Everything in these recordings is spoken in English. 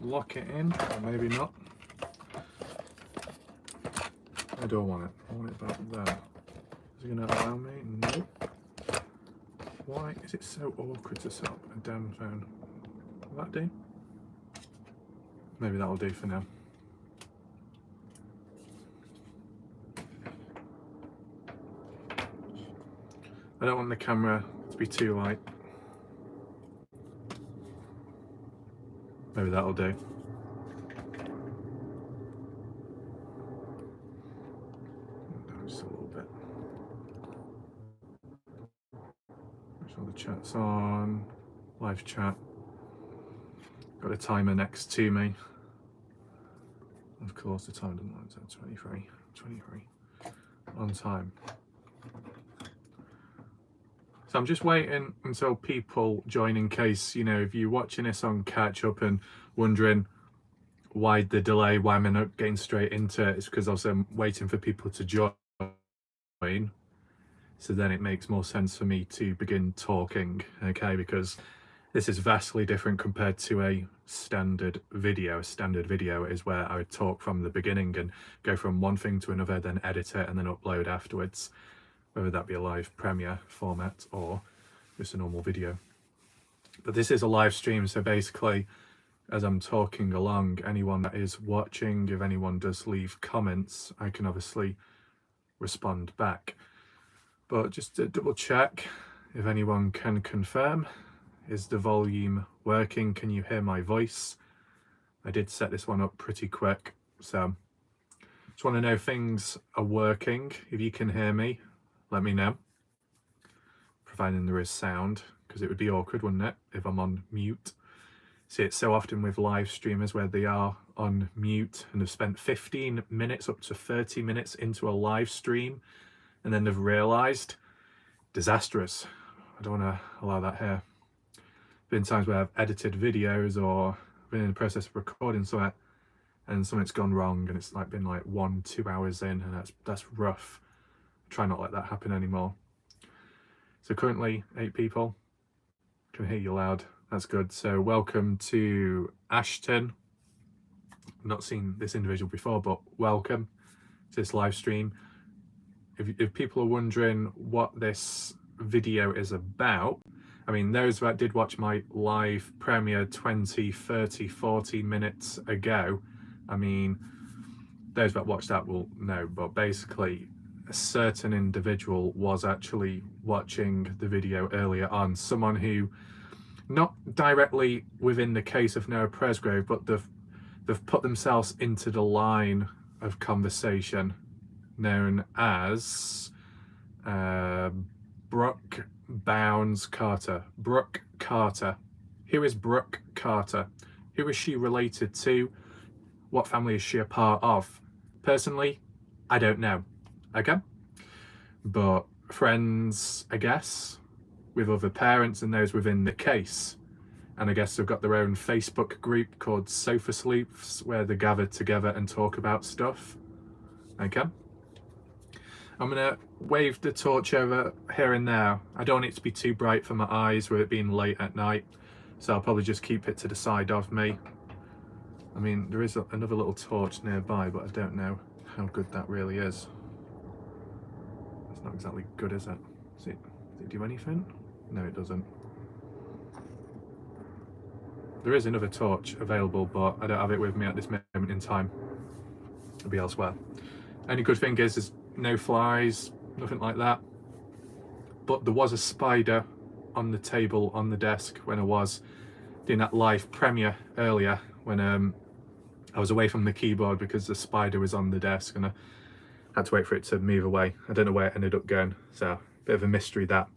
lock it in, or maybe not. I don't want it. I want it back there. Is it going to allow me? No. Why is it so awkward to set up a damn phone? Will that do? Maybe that'll do for now. I don't want the camera to be too light. Maybe that'll do. Just a little bit. Make sure the chat's on. Live chat. Got a timer next to me. Of course, the time doesn't line, so 23 on time. So I'm just waiting until people join, in case, you know, if you're watching this on catch up and wondering why the delay, why am I not getting straight into it, it's because also I'm waiting for people to join. So then it makes more sense for me to begin talking, okay? Because this is vastly different compared to a standard video. A standard video is where I would talk from the beginning and go from one thing to another, then edit it and then upload afterwards. Whether that be a live premiere format or just a normal video. But this is a live stream, so basically as I'm talking along, anyone that is watching, if anyone does leave comments, I can obviously respond back. But just to double check, if anyone can confirm, is the volume working? Can you hear my voice? I did set this one up pretty quick, so just want to know if things are working. If you can hear me, let me know, providing there is sound, because it would be awkward, wouldn't it, if I'm on mute. See it so often with live streamers where they are on mute and have spent 15 minutes up to 30 minutes into a live stream and then they've realised, disastrous. I don't want to allow that here. Been times where I've edited videos or been in the process of recording something and something's gone wrong and it's like been like 1-2 hours in, and that's rough. Try not to let that happen anymore. So currently 8 people. Can hear you loud. That's good. So welcome to Ashton. I've not seen this individual before, but welcome to this live stream. If people are wondering what this video is about, I mean, those that did watch my live premiere 20, 30, 40 minutes ago, I mean, those that watched that will know, but basically a certain individual was actually watching the video earlier on, someone who, not directly within the case of Noah Presgrove, but they've put themselves into the line of conversation known as Brooke Bounds Carter. Brooke Carter. Who is Brooke Carter? Who is she related to? What family is she a part of? Personally, I don't know. Okay, but friends, I guess, with other parents and those within the case, and I guess they've got their own Facebook group called Sofa Sleeps where they gather together and talk about stuff. Okay, I'm gonna wave the torch over here and there. I don't want it to be too bright for my eyes with it being late at night, so I'll probably just keep it to the side of me. I mean, there is another little torch nearby, but I don't know how good that really is. It's not exactly good, is it? Does it do anything? No, it doesn't. There is another torch available, but I don't have it with me at this moment in time. It'll be elsewhere. Only good thing is there's no flies, nothing like that. But there was a spider on the table, on the desk, when I was doing that live premiere earlier, when I was away from the keyboard because the spider was on the desk and I had to wait for it to move away. I don't know where it ended up going, so bit of a mystery that.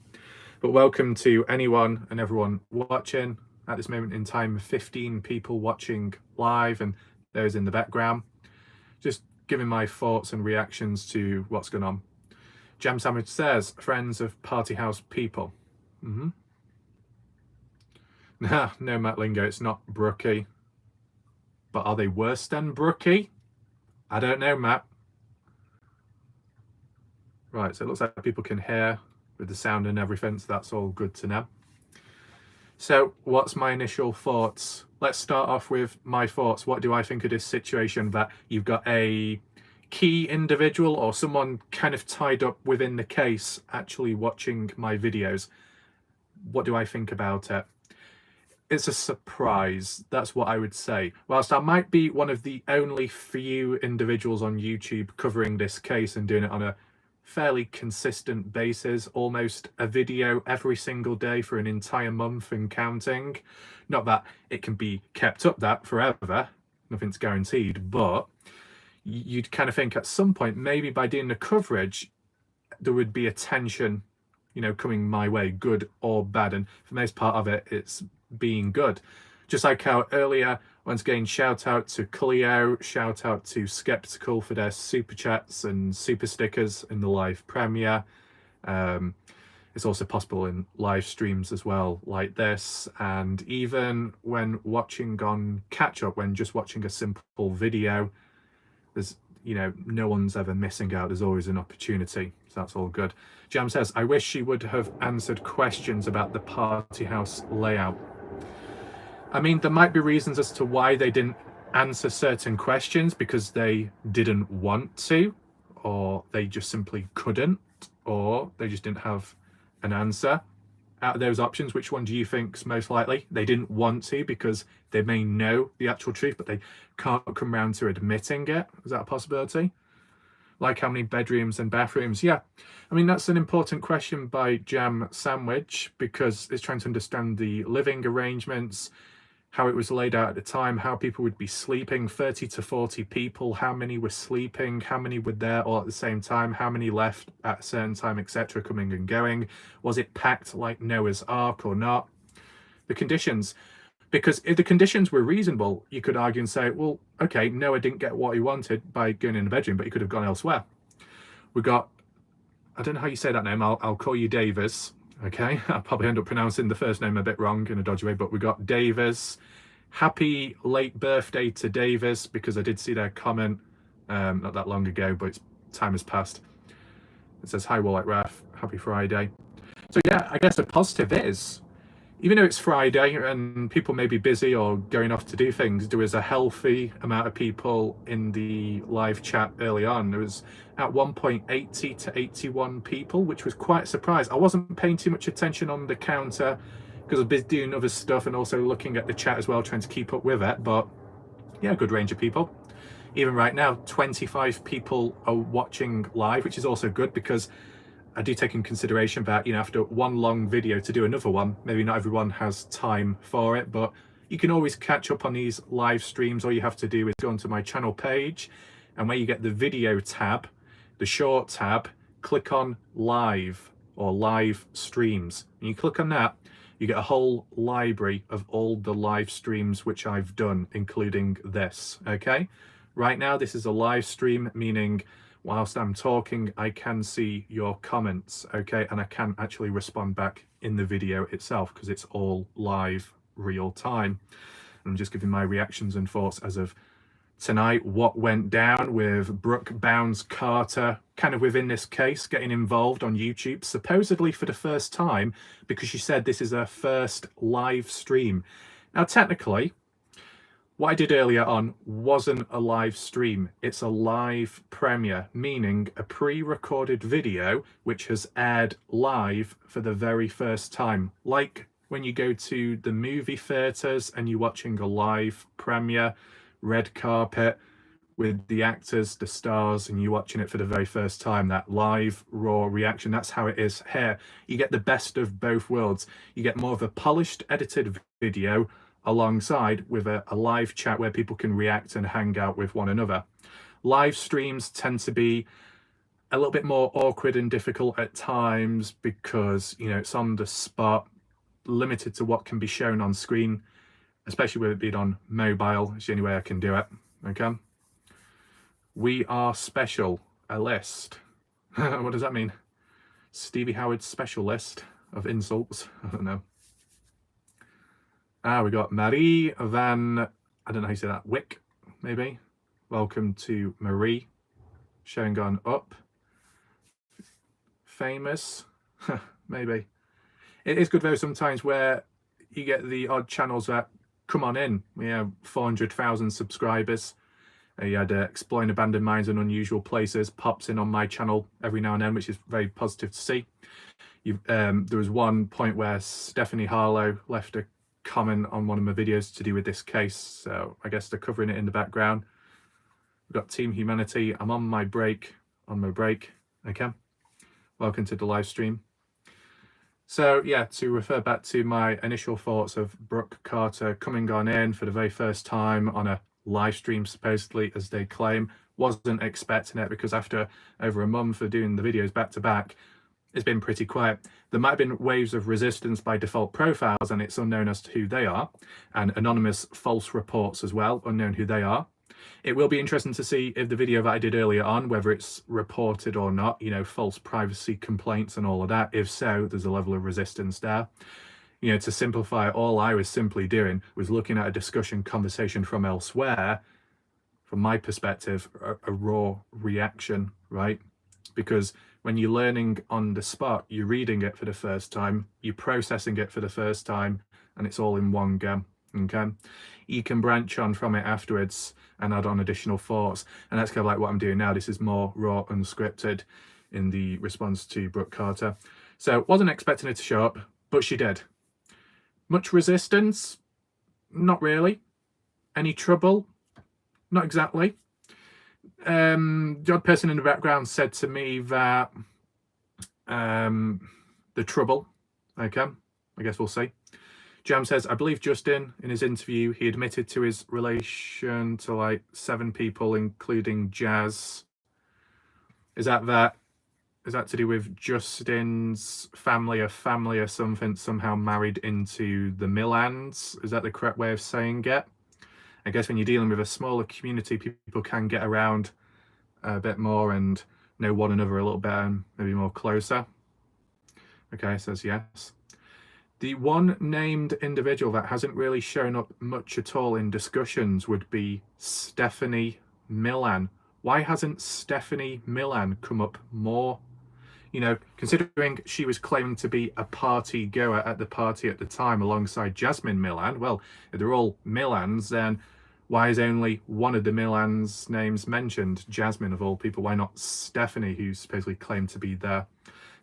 But welcome to anyone and everyone watching. At this moment in time, 15 people watching live and those in the background. Just giving my thoughts and reactions to what's going on. Jam Sandwich says, friends of Party House people. Nah, no Matt Lingo, it's not Brookie. But are they worse than Brookie? I don't know, Matt. Right, so it looks like people can hear with the sound and everything, so that's all good to know. So what's my initial thoughts? Let's start off with my thoughts. What do I think of this situation that you've got a key individual or someone kind of tied up within the case actually watching my videos? What do I think about it? It's a surprise. That's what I would say. Whilst I might be one of the only few individuals on YouTube covering this case and doing it on a fairly consistent basis, almost a video every single day for an entire month and counting. Not that it can be kept up that forever, nothing's guaranteed, but you'd kind of think at some point, maybe by doing the coverage, there would be attention, you know, coming my way, good or bad. And for the most part of it, it's being good. Just like how earlier, once again, shout out to Cleo, shout out to Skeptical for their super chats and super stickers in the live premiere. It's also possible in live streams as well, like this. And even when watching on catch up, when just watching a simple video, there's, you know, no one's ever missing out. There's always an opportunity. So that's all good. Jam says, I wish she would have answered questions about the party house layout. I mean, there might be reasons as to why they didn't answer certain questions, because they didn't want to, or they just simply couldn't, or they just didn't have an answer. Out of those options, which one do you think's most likely? They didn't want to because they may know the actual truth, but they can't come around to admitting it. Is that a possibility? Like how many bedrooms and bathrooms? Yeah, I mean, that's an important question by Jam Sandwich, because it's trying to understand the living arrangements, how it was laid out at the time, how people would be sleeping, 30 to 40 people, how many were sleeping, how many were there all at the same time, how many left at a certain time, etc., coming and going. Was it packed like Noah's Ark or not? The conditions. Because if the conditions were reasonable, you could argue and say, well, okay, Noah didn't get what he wanted by going in the bedroom, but he could have gone elsewhere. We got, I don't know how you say that name, I'll call you Davis. Okay, I'll probably end up pronouncing the first name a bit wrong in a dodgy way, but we got Davis. Happy late birthday to Davis, because I did see their comment not that long ago, but time has passed. It says, hi, Warlike Raf, happy Friday. So yeah, I guess the positive is, even though it's Friday and people may be busy or going off to do things, there was a healthy amount of people in the live chat early on. There was at one point 80 to 81 people, which was quite a surprise. I wasn't paying too much attention on the counter because I was busy doing other stuff and also looking at the chat as well, trying to keep up with it. But yeah, a good range of people. Even right now, 25 people are watching live, which is also good, because I do take in consideration that, you know, after one long video to do another one, maybe not everyone has time for it, but you can always catch up on these live streams. All you have to do is go onto my channel page, and where you get the video tab, the short tab, click on live or live streams. And you click on that, you get a whole library of all the live streams which I've done, including this, okay? Right now, this is a live stream, meaning whilst I'm talking, I can see your comments, okay? And I can actually respond back in the video itself, because it's all live, real time. I'm just giving my reactions and thoughts as of tonight, what went down with Brooke Bounds Carter, kind of within this case, getting involved on YouTube, supposedly for the first time, because she said this is her first live stream. Now, technically, what I did earlier on wasn't a live stream. It's a live premiere, meaning a pre-recorded video which has aired live for the very first time. Like when you go to the movie theatres and you're watching a live premiere, red carpet with the actors, the stars, and you're watching it for the very first time, that live, raw reaction. That's how it is here. You get the best of both worlds. You get more of a polished, edited video alongside with a live chat where people can react and hang out with one another. Live streams tend to be a little bit more awkward and difficult at times because, you know, it's on the spot, limited to what can be shown on screen, especially with it being on mobile. It's the only way I can do it, okay? We are special, a list. What does that mean? Stevie Howard's special list of insults? I don't know. We got Marie Van, I don't know how you say that, Wick, maybe. Welcome to Marie, showing on up. Famous, maybe. It is good though sometimes where you get the odd channels that come on in. We have 400,000 subscribers. You had Exploring Abandoned Mines and Unusual Places pops in on my channel every now and then, which is very positive to see. There was one point where Stephanie Harlow left a comment on one of my videos to do with this case, so I guess they're covering it in the background. We've got Team Humanity. I'm on my break. Okay, welcome to the live stream. So yeah, to refer back to my initial thoughts of Brooke Carter coming on in for the very first time on a live stream, supposedly, as they claim, wasn't expecting it, because after over a month of doing the videos back to back, it's been pretty quiet. There might have been waves of resistance by default profiles, and it's unknown as to who they are, and anonymous false reports as well, unknown who they are. It will be interesting to see if the video that I did earlier on, whether it's reported or not, you know, false privacy complaints and all of that. If so, there's a level of resistance there. You know, to simplify, all I was simply doing was looking at a discussion conversation from elsewhere, from my perspective, a raw reaction, right? Because when you're learning on the spot, you're reading it for the first time, you're processing it for the first time, and it's all in one go, okay? You can branch on from it afterwards and add on additional thoughts, and that's kind of like what I'm doing now. This is more raw, unscripted in the response to Brooke Carter. So wasn't expecting her to show up, but she did. Much resistance? Not really. Any trouble? Not exactly. The odd person in the background said to me that the trouble, okay, I guess we'll see. Jam says, I believe Justin, in his interview, he admitted to his relation to like 7 people, including Jazz. Is that to do with Justin's family or something, somehow married into the Millans? Is that the correct way of saying it? I guess when you're dealing with a smaller community, people can get around a bit more and know one another a little better and maybe more closer. Okay, says yes. The one named individual that hasn't really shown up much at all in discussions would be Stephanie Millan. Why hasn't Stephanie Millan come up more? You know, considering she was claiming to be a party goer at the party at the time alongside Jasmine Millan. Well, if they're all Millans, then why is only one of the Millans' names mentioned? Jasmine, of all people. Why not Stephanie, who supposedly claimed to be there?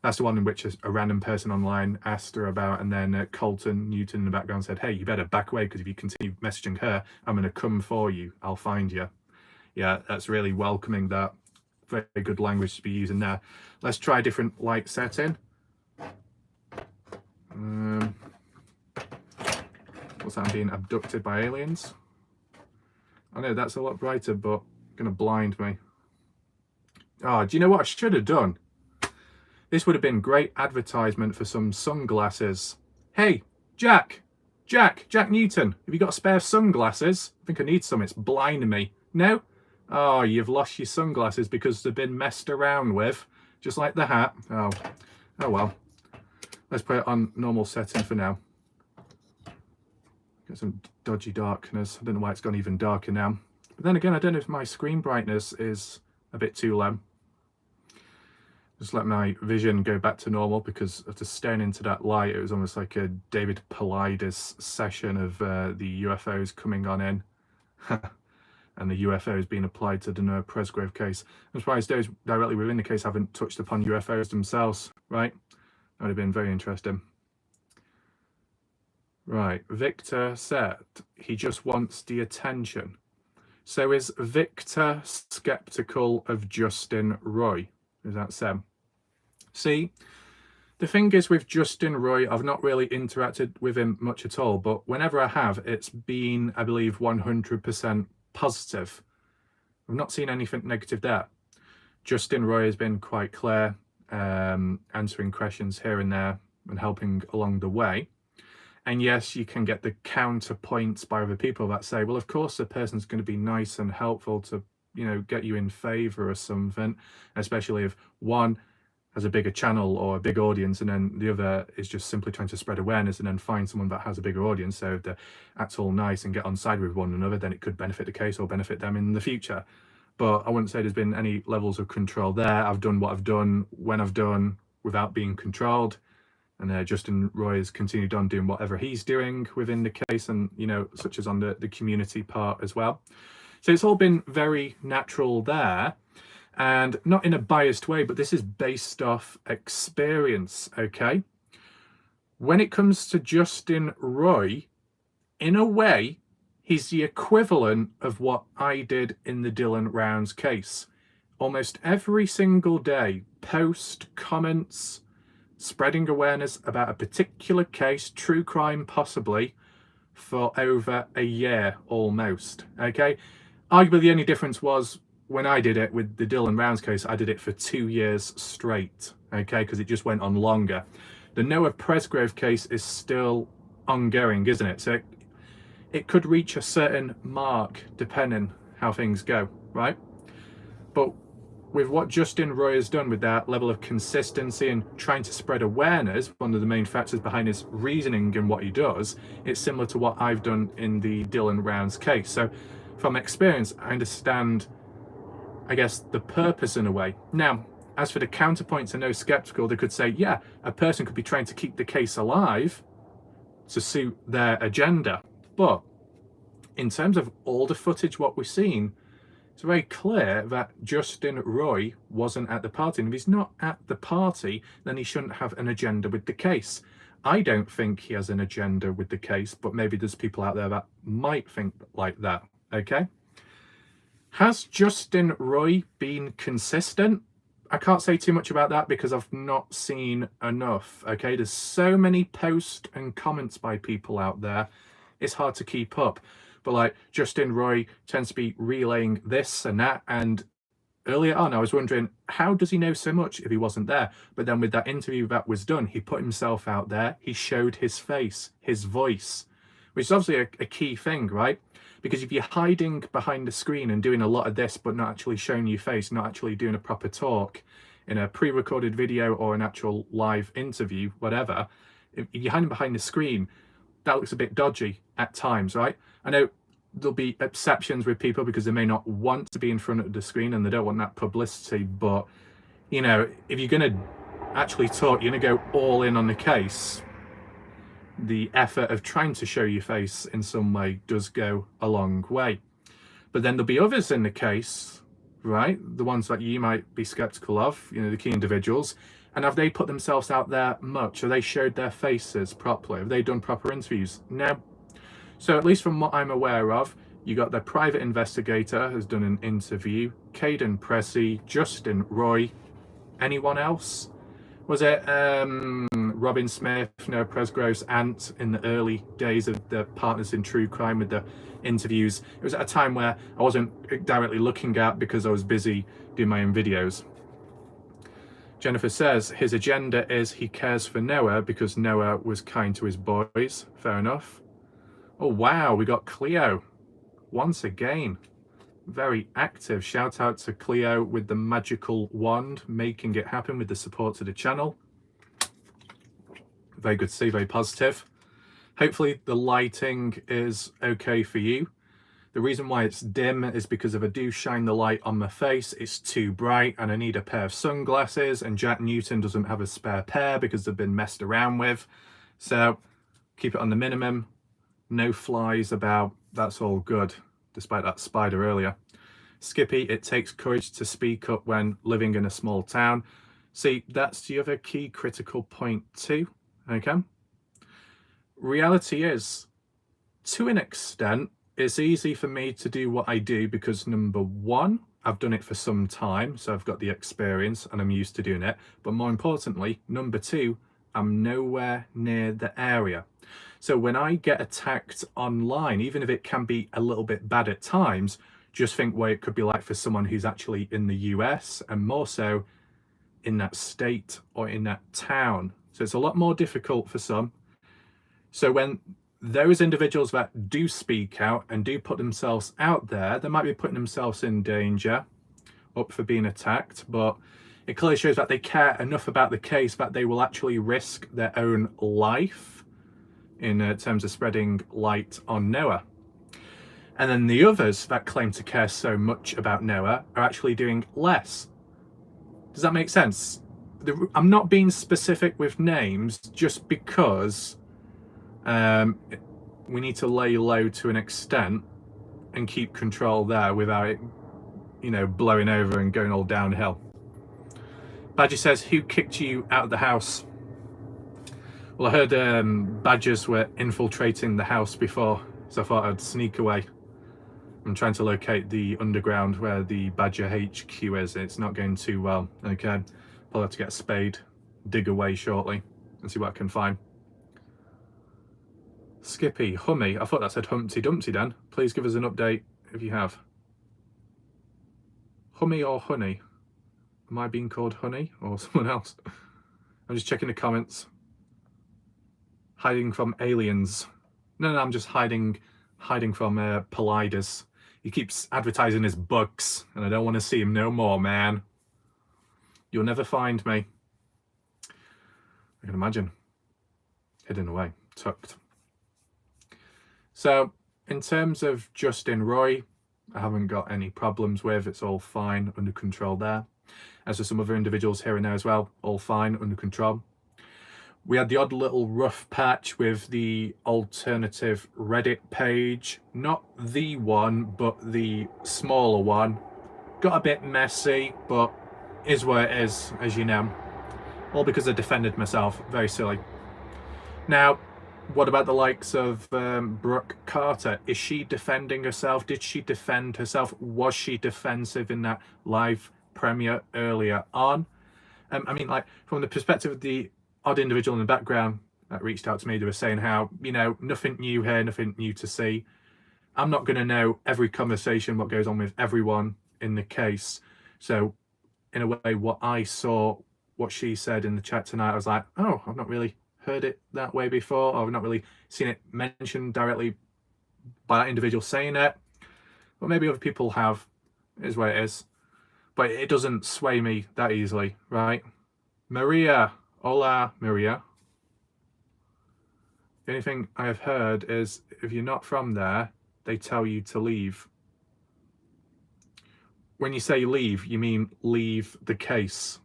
That's the one in which a random person online asked her about, and then Colton Newton in the background said, hey, you better back away, because if you continue messaging her, I'm going to come for you. I'll find you. Yeah, that's really welcoming that. Very good language to be using there. Let's try a different light setting. What's that, I'm being abducted by aliens? I know that's a lot brighter, but gonna blind me. Oh, do you know what I should have done? This would have been great advertisement for some sunglasses. Hey, Jack Newton, have you got spare sunglasses? I think I need some, it's blinding me. No? Oh, you've lost your sunglasses because they've been messed around with, just like the hat. Oh well. Let's put it on normal setting for now. Got some dodgy darkness. I don't know why it's gone even darker now. But then again, I don't know if my screen brightness is a bit too low. Just let my vision go back to normal, because after staring into that light, it was almost like a David Paulides session of the UFOs coming on in. And the UFOs being applied to the Noah Presgrove case. I'm surprised those directly within the case haven't touched upon UFOs themselves, right? That would have been very interesting. Right, Victor said he just wants the attention. So is Victor skeptical of Justin Roy? Is that Sam? See, the thing is with Justin Roy, I've not really interacted with him much at all, but whenever I have, it's been, I believe, 100% positive. I've not seen anything negative there. Justin Roy has been quite clear, answering questions here and there and helping along the way. And yes, you can get the counterpoints by other people that say, well, of course the person's going to be nice and helpful to, you know, get you in favor or something, especially if one has a bigger channel or a big audience, and then the other is just simply trying to spread awareness and then find someone that has a bigger audience. So if they act all nice and get on side with one another, then it could benefit the case or benefit them in the future. But I wouldn't say there's been any levels of control there. I've done what I've done when I've done without being controlled. And Justin Roy has continued on doing whatever he's doing within the case, and, you know, such as on the community part as well. So it's all been very natural there, and not in a biased way, but this is based off experience, okay? When it comes to Justin Roy, in a way, he's the equivalent of what I did in the Dylan Rounds case. Almost every single day, post, comments, spreading awareness about a particular case, true crime possibly, for over a year almost, okay? Arguably the only difference was when I did it with the Dylan Rounds case, I did it for 2 years straight, okay, because it just went on longer. The Noah Presgrove case is still ongoing, isn't it? So it could reach a certain mark depending how things go, right? But with what Justin Roy has done with that level of consistency and trying to spread awareness, one of the main factors behind his reasoning and what he does, it's similar to what I've done in the Dylan Rounds case. So from experience, I understand, I guess, the purpose in a way. Now, as for the counterpoints, I know skeptical, they could say, yeah, a person could be trying to keep the case alive to suit their agenda. But in terms of all the footage, what we've seen, it's very clear that Justin Roy wasn't at the party. And if he's not at the party, then he shouldn't have an agenda with the case. I don't think he has an agenda with the case, but maybe there's people out there that might think like that, okay? Has Justin Roy been consistent? I can't say too much about that because I've not seen enough, okay? There's so many posts and comments by people out there, it's hard to keep up. But like Justin Roy tends to be relaying this and that, and earlier on I was wondering, how does he know so much if he wasn't there? But then with that interview that was done, he put himself out there, he showed his face, his voice, which is obviously a key thing, right? Because if you're hiding behind the screen and doing a lot of this but not actually showing your face, not actually doing a proper talk in a pre-recorded video or an actual live interview, whatever, if you're hiding behind the screen, that looks a bit dodgy at times, right? I know there'll be exceptions with people because they may not want to be in front of the screen and they don't want that publicity, but, you know, if you're going to actually talk, you're going to go all in on the case, the effort of trying to show your face in some way does go a long way. But then there'll be others in the case, right? The ones that you might be skeptical of, you know, the key individuals. And have they put themselves out there much? Have they showed their faces properly? Have they done proper interviews? No. So at least from what I'm aware of, you got the private investigator has done an interview, Caden Pressey, Justin Roy, anyone else? Was it Robin Smith, Noah Presgrove's aunt in the early days of the Partners in True Crime with the interviews? It was at a time where I wasn't directly looking at because I was busy doing my own videos. Jennifer says his agenda is he cares for Noah because Noah was kind to his boys. Fair enough. Oh wow, we got Cleo once again. Very active. Shout out to Cleo with the magical wand, making it happen with the support to the channel. Very good to see, very positive. Hopefully the lighting is okay for you. The reason why it's dim is because if I do shine the light on my face, it's too bright and I need a pair of sunglasses, and Jack Newton doesn't have a spare pair because they've been messed around with. So keep it on the minimum. No flies about, that's all good, despite that spider earlier. Skippy, it takes courage to speak up when living in a small town. See, that's the other key critical point too, okay? Reality is, to an extent, it's easy for me to do what I do because number one, I've done it for some time, so I've got the experience and I'm used to doing it. But more importantly, number two, I'm nowhere near the area. So when I get attacked online, even if it can be a little bit bad at times, just think what it could be like for someone who's actually in the US and more so in that state or in that town. So it's a lot more difficult for some. So when those individuals that do speak out and do put themselves out there, they might be putting themselves in danger, up for being attacked, but it clearly shows that they care enough about the case that they will actually risk their own life in terms of spreading light on Noah. And then the others that claim to care so much about Noah are actually doing less. Does that make sense? I'm not being specific with names just because we need to lay low to an extent and keep control there without it, you know, blowing over and going all downhill. Badger says, who kicked you out of the house? Well, I heard badgers were infiltrating the house before, so I thought I'd sneak away. I'm trying to locate the underground where the Badger HQ is. It's not going too well. Okay, I'll have to get a spade, dig away shortly, and see what I can find. Skippy, Hummy. I thought that said Humpty Dumpty then. Please give us an update if you have. Hummy or Honey? Am I being called Honey or someone else? I'm just checking the comments. Hiding from aliens. No, I'm just hiding from Polidas. He keeps advertising his books, and I don't want to see him no more, man. You'll never find me. I can imagine. Hidden away, tucked. So, in terms of Justin Roy, I haven't got any problems with. It's all fine, under control there. As for some other individuals here and there as well, all fine, under control. We had the odd little rough patch with the alternative Reddit page. Not the one, but the smaller one. Got a bit messy, but is what it is, as you know. All because I defended myself. Very silly. Now, what about the likes of Brooke Carter? Is she defending herself? Did she defend herself? Was she defensive in that live premiere earlier on? I mean, like, from the perspective of the odd individual in the background that reached out to me, they were saying how, you know, nothing new here, nothing new to see. I'm not going to know every conversation, what goes on with everyone in the case. So, in a way, what I saw, what she said in the chat tonight, I was like, oh, I've not really heard it that way before, or I've not really seen it mentioned directly by that individual saying it. But maybe other people have, is what it is. But it doesn't sway me that easily, right? Maria. Hola, Maria. The only thing I have heard is if you're not from there, they tell you to leave. When you say leave, you mean leave the case.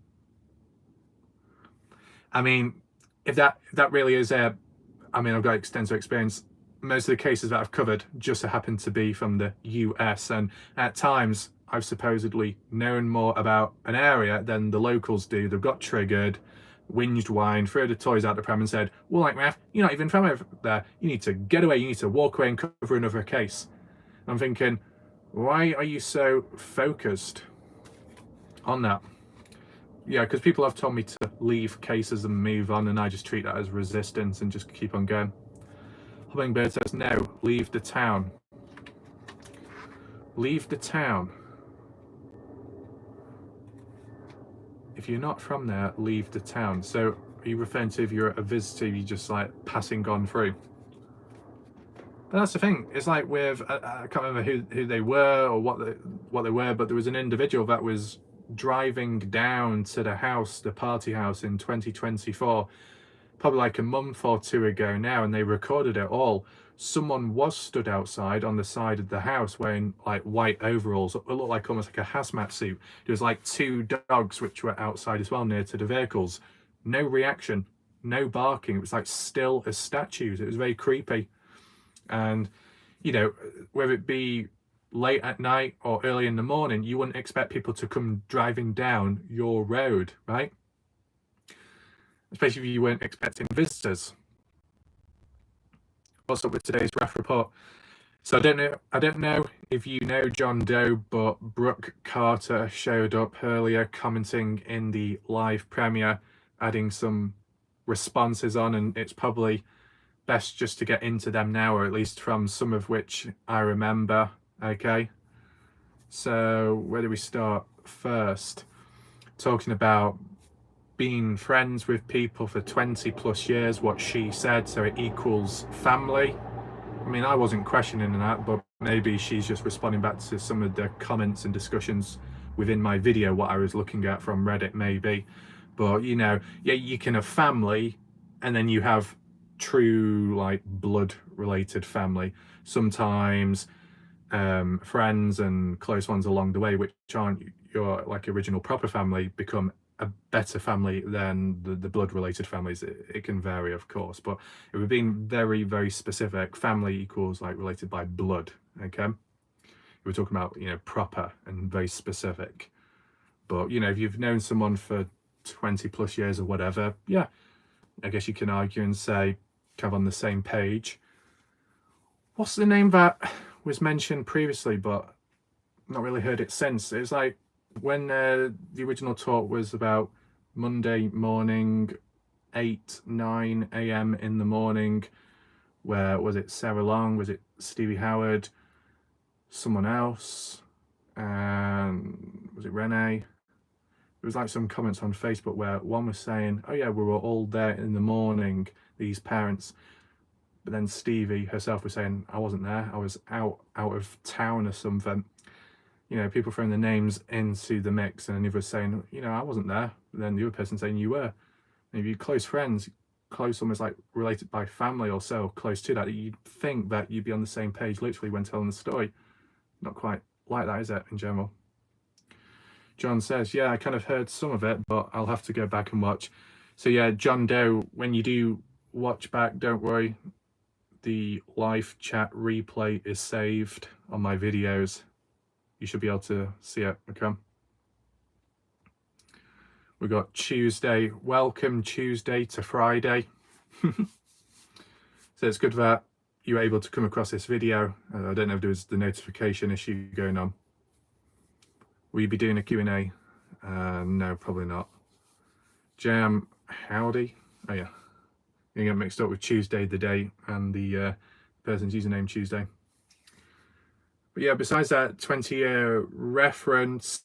I mean, if that really is I mean, I've got extensive experience. Most of the cases that I've covered just so happen to be from the US, and at times I've supposedly known more about an area than the locals do. They've got triggered, whinged, whined, threw the toys out the pram and said, well, like, Raf, you're not even from over there. You need to get away. You need to walk away and cover another case. I'm thinking, why are you so focused on that? Yeah, because people have told me to leave cases and move on, and I just treat that as resistance and just keep on going. Hummingbird says, no, leave the town. Leave the town. If you're not from there, leave the town. So are you referring to if you're a visitor, you're just like passing on through? But that's the thing. It's like with, I can't remember who they were or what they were, but there was an individual that was driving down to the house, the party house in 2024, probably like a month or two ago now, and they recorded it all. Someone was stood outside on the side of the house wearing like white overalls. It looked like almost like a hazmat suit. There was like two dogs which were outside as well near to the vehicles. No reaction, no barking. It was like still as statues. It was very creepy. And, you know, whether it be late at night or early in the morning, you wouldn't expect people to come driving down your road, right? Especially if you weren't expecting visitors. What's up with today's RAF report? So I don't know if you know John Doe, but Brooke Carter showed up earlier commenting in the live premiere, adding some responses on, and it's probably best just to get into them now, or at least from some of which I remember. Okay, so where do we start first? Talking about being friends with people for 20 plus years, what she said, so it equals family. I mean, I wasn't questioning that, but maybe she's just responding back to some of the comments and discussions within my video, what I was looking at from Reddit maybe. But, you know, yeah, you can have family and then you have true like blood related family. Sometimes friends and close ones along the way, which aren't your like original proper family, become a better family than the blood-related families. It can vary, of course, but if we're being very, very specific, family equals like related by blood, okay? We're talking about, you know, proper and very specific. But, you know, if you've known someone for 20 plus years or whatever, yeah, I guess you can argue and say, kind of on the same page. What's the name that was mentioned previously, but not really heard it since? It was like when the original talk was about Monday morning, 8-9 a.m. in the morning, where was it Sarah Long, was it Stevie Howard, someone else, and was it Renee? There was like some comments on Facebook where one was saying, oh yeah, we were all there in the morning, these parents, but then Stevie herself was saying, I wasn't there, I was out of town or something. You know, people throwing the names into the mix, and then he was saying, you know, I wasn't there, but then the other person saying you were. And if you're close friends, close, almost like related by family or so, close to that, you'd think that you'd be on the same page literally when telling the story. Not quite like that, is it, in general? John says, yeah, I kind of heard some of it, but I'll have to go back and watch. So yeah, John Doe, when you do watch back, don't worry, the live chat replay is saved on my videos. You should be able to see it, okay? We got Tuesday, welcome Tuesday to Friday. So it's good that you were able to come across this video. I don't know if there was the notification issue going on. Will you be doing a Q&A? No, probably not. Jam, howdy. Oh yeah, you get mixed up with Tuesday, the day, and the person's username Tuesday. But yeah, besides that 20-year reference,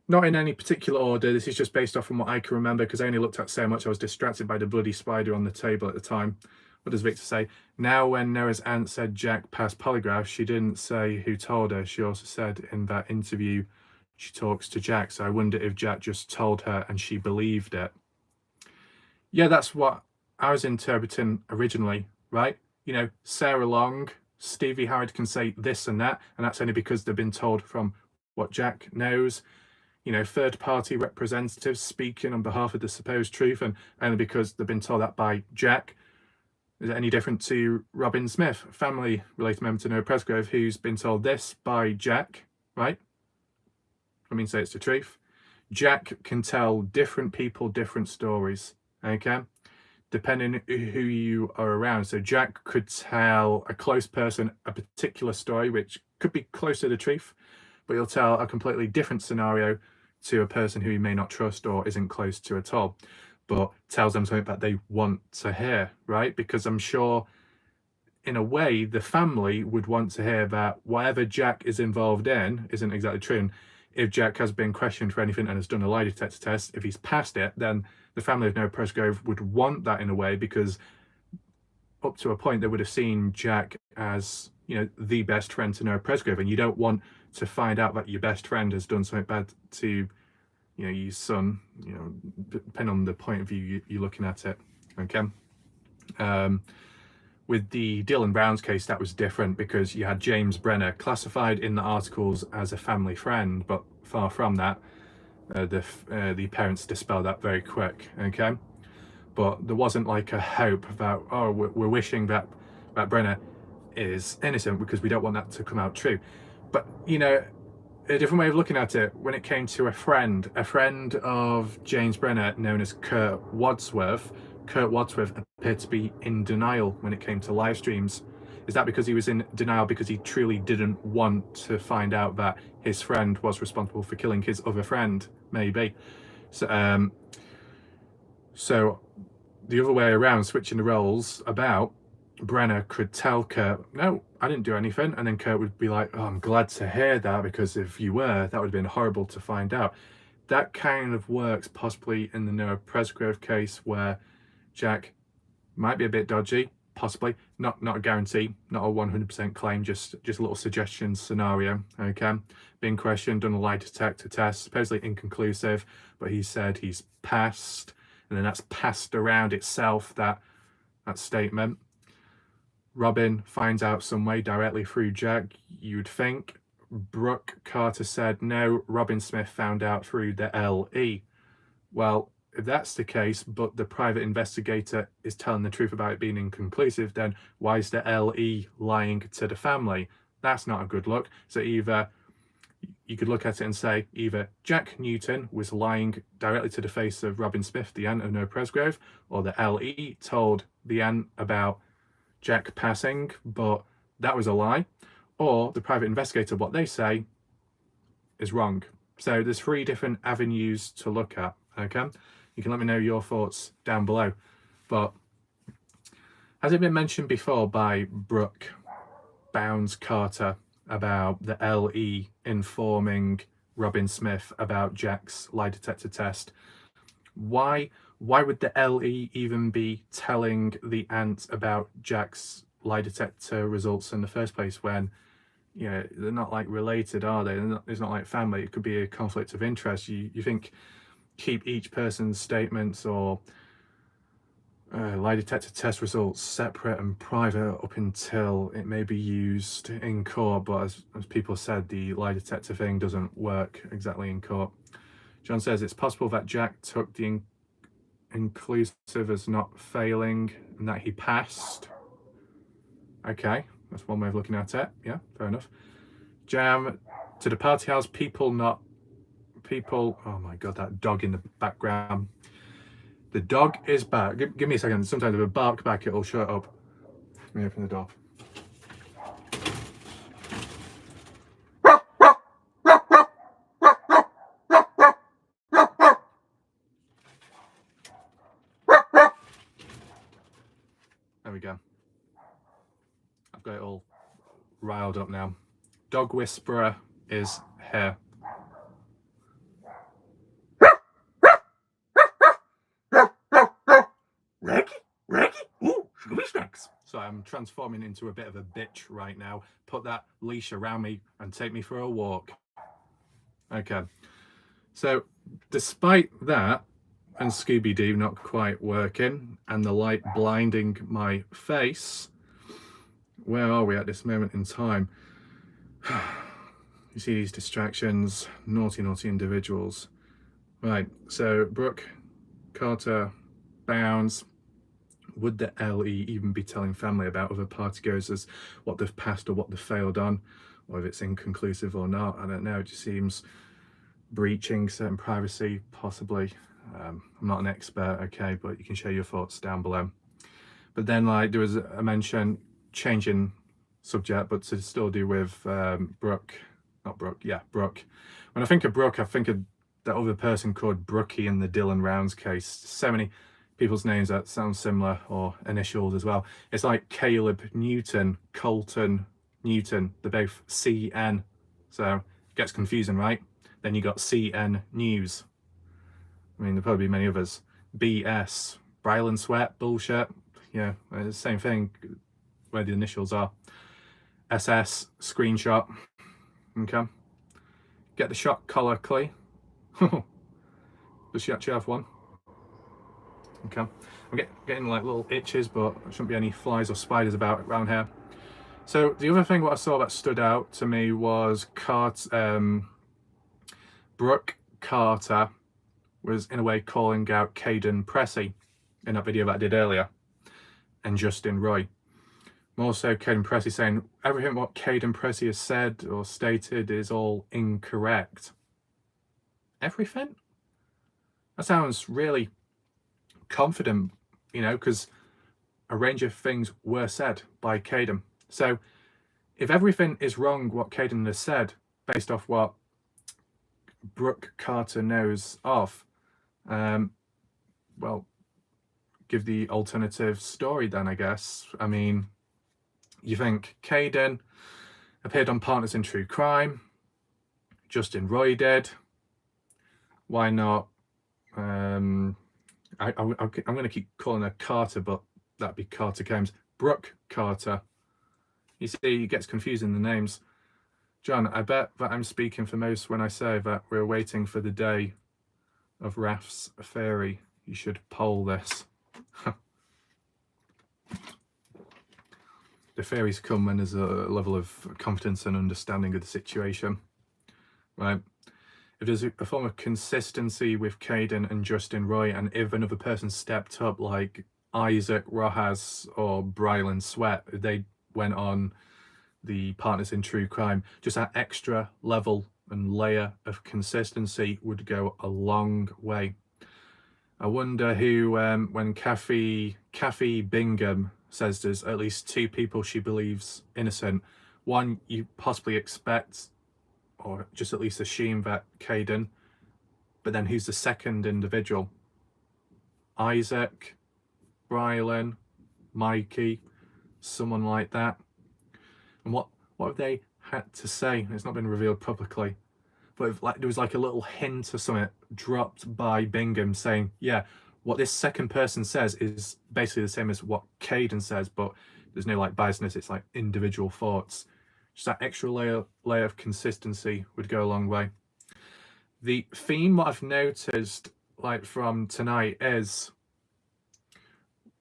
not in any particular order, this is just based off from what I can remember, because I only looked at so much, I was distracted by the bloody spider on the table at the time. What does Victor say? Now when Noah's aunt said Jack passed polygraph, she didn't say who told her. She also said in that interview she talks to Jack, so I wonder if Jack just told her and she believed it. Yeah, that's what I was interpreting originally, right? You know, Sarah Long, Stevie Howard can say this and that, and that's only because they've been told from what Jack knows. You know, third-party representatives speaking on behalf of the supposed truth, and only because they've been told that by Jack. Is it any different to Robin Smith, family-related member to Noah Presgrove, who's been told this by Jack, right? I mean, say it's the truth. Jack can tell different people different stories, okay? Depending who you are around. So Jack could tell a close person a particular story, which could be close to the truth, but he'll tell a completely different scenario to a person who he may not trust or isn't close to at all, but tells them something that they want to hear, right? Because I'm sure, in a way, the family would want to hear that whatever Jack is involved in isn't exactly true. And if Jack has been questioned for anything and has done a lie detector test, if he's passed it, then the family of Noah Presgrove would want that in a way, because up to a point they would have seen Jack as, you know, the best friend to Noah Presgrove, and you don't want to find out that your best friend has done something bad to, you know, your son, you know, depending on the point of view you're looking at it, okay? With the Dylan Brown's case, that was different, because you had James Brenner classified in the articles as a family friend, but far from that. The parents dispelled that very quick, okay? But there wasn't like a hope about, oh, we're wishing that Brenner is innocent because we don't want that to come out true. But, you know, a different way of looking at it, when it came to a friend of James Brenner known as Kurt Wadsworth appeared to be in denial when it came to live streams. Is that because he was in denial because he truly didn't want to find out that his friend was responsible for killing his other friend? Maybe. So, so the other way around, switching the roles about, Brenner could tell Kurt, no, I didn't do anything, and then Kurt would be like, oh, I'm glad to hear that, because if you were, that would have been horrible to find out. That kind of works possibly in the Noah Presgrove case, where Jack might be a bit dodgy, possibly, not a guarantee, not a 100% claim, just a little suggestion scenario, okay? Being questioned, done a lie detector test, supposedly inconclusive, but he said he's passed, and then that's passed around itself, that statement. Robin finds out some way directly through Jack, you'd think. Brooke Carter said no, Robin Smith found out through the LE. Well, if that's the case, but the private investigator is telling the truth about it being inconclusive, then why is the LE lying to the family? That's not a good look. So either you could look at it and say either Jack Newton was lying directly to the face of Robin Smith, the aunt of Noah Presgrove, or the LE told the aunt about Jack passing, but that was a lie, or the private investigator, what they say is wrong. So there's 3 different avenues to look at, okay? You can let me know your thoughts down below. But has it been mentioned before by Brooke Bounds Carter about the LE informing Robin Smith about Jack's lie detector test? Why would the LE even be telling the aunt about Jack's lie detector results in the first place when, you know, they're not like related, are they? It's not like family. It could be a conflict of interest. You think keep each person's statements or lie detector test results separate and private up until it may be used in court, but as people said, the lie detector thing doesn't work exactly in court. John says it's possible that Jack took the inclusive as not failing and that he passed. Okay, that's one way of looking at it. Yeah, fair enough. Jam to the party house, people. Oh my god, that dog in the background. The dog is back. Give me a second. Sometimes if I bark back, it'll shut up. Let me open the door. There we go. I've got it all riled up now. Dog whisperer is here. Ricky, ooh, Scooby Snacks. So I'm transforming into a bit of a bitch right now. Put that leash around me and take me for a walk. Okay. So despite that, and Scooby-Doo not quite working, and the light blinding my face, where are we at this moment in time? You see these distractions, naughty individuals. Right, so Brooke, Carter, Bounds. Would the LE even be telling family about other partygoers as what they've passed or what they've failed on, or if it's inconclusive or not? I don't know. It just seems breaching certain privacy, possibly. I'm not an expert, okay, but you can share your thoughts down below. But then, like, there was a mention, changing subject, but to still do with Brooke. When I think of Brooke, I think of that other person called Brookie in the Dylan Rounds case. So many people's names that sound similar, or initials as well. It's like Caleb Newton, Colton Newton. They're both CN, so it gets confusing, right? Then you got CN News. I mean, there'll probably be many others. BS, Brylan Sweat, bullshit. Yeah, it's the same thing where the initials are. SS, screenshot. Okay. Get the shot collar clear. Does she actually have one? Okay. I'm getting like little itches, but there shouldn't be any flies or spiders about around here. So the other thing what I saw that stood out to me was Brooke Carter was in a way calling out Caden Pressey in that video that I did earlier, and Justin Roy. More so Caden Pressey saying everything what Caden Pressey has said or stated is all incorrect. Everything? That sounds really confident, you know, because a range of things were said by Caden. So if everything is wrong what Caden has said based off what Brooke Carter knows of, well, give the alternative story then, I guess. I mean, you think Caden appeared on Partners in True Crime, Justin Roy did. Why not? I'm going to keep calling her Carter, but that'd be Carter Combs. Brooke Carter. You see, it gets confusing, the names. John, I bet that I'm speaking for most when I say that we're waiting for the day of Raf's theory. You should poll this. The theories come when there's a level of competence and understanding of the situation. Right. if there's a form of consistency with Caden and Justin Roy, and if another person stepped up like Isaac Rojas or Brylan Sweat, if they went on the Partners in True Crime, just that extra level and layer of consistency would go a long way. I wonder who, when Kathy Bingham says there's at least 2 people she believes innocent, one you possibly expect or just at least assume that Caden, but then who's the second individual? Isaac, Brylan, Mikey, someone like that. And what have they had to say? It's not been revealed publicly, but if, like, there was like a little hint or something dropped by Bingham saying, yeah, what this second person says is basically the same as what Caden says, but there's no like biasness, it's like individual thoughts. Just that extra layer of consistency would go a long way. The theme, what I've noticed like from tonight, is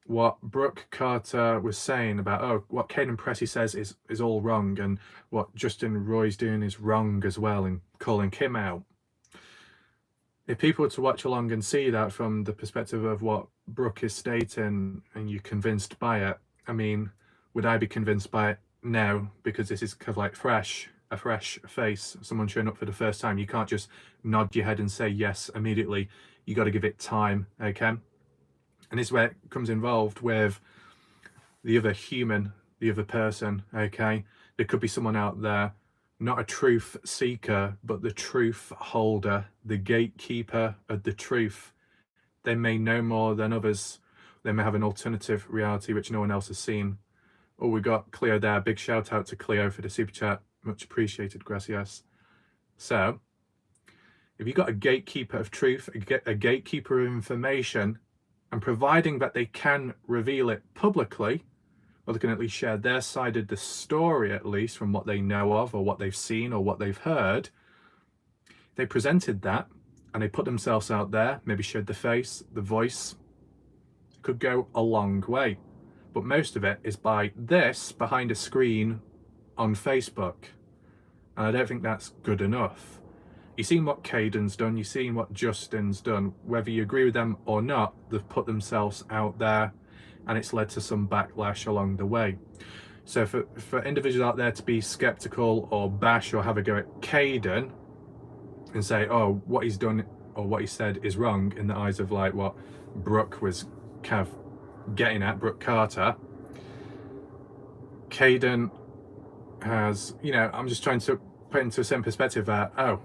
what Brooke Carter was saying about, oh, what Caden Pressey says is all wrong, and what Justin Roy's doing is wrong as well, and calling him out. If people were to watch along and see that from the perspective of what Brooke is stating, and you're convinced by it, I mean, would I be convinced by it? No, because this is kind of like a fresh face, someone showing up for the first time. You can't just nod your head and say yes immediately. You got to give it time, okay? And this is where it comes involved with the other human, the other person, okay? There could be someone out there, not a truth seeker, but the truth holder, the gatekeeper of the truth. They may know more than others. They may have an alternative reality which no one else has seen. Oh, we got Cleo there. Big shout out to Cleo for the super chat. Much appreciated, gracias. So, if you've got a gatekeeper of truth, a gatekeeper of information, and providing that they can reveal it publicly, or they can at least share their side of the story, at least from what they know of, or what they've seen, or what they've heard, they presented that, and they put themselves out there, maybe showed the face, the voice, could go a long way. But most of it is by this behind a screen on Facebook. And I don't think that's good enough. You've seen what Caden's done, you've seen what Justin's done. Whether you agree with them or not, they've put themselves out there, and it's led to some backlash along the way. So for individuals out there to be skeptical or bash or have a go at Caden and say, oh, what he's done or what he said is wrong in the eyes of like what Brooke was kind of getting at, Brooke Carter, Caden has, you know, I'm just trying to put into some perspective that, oh,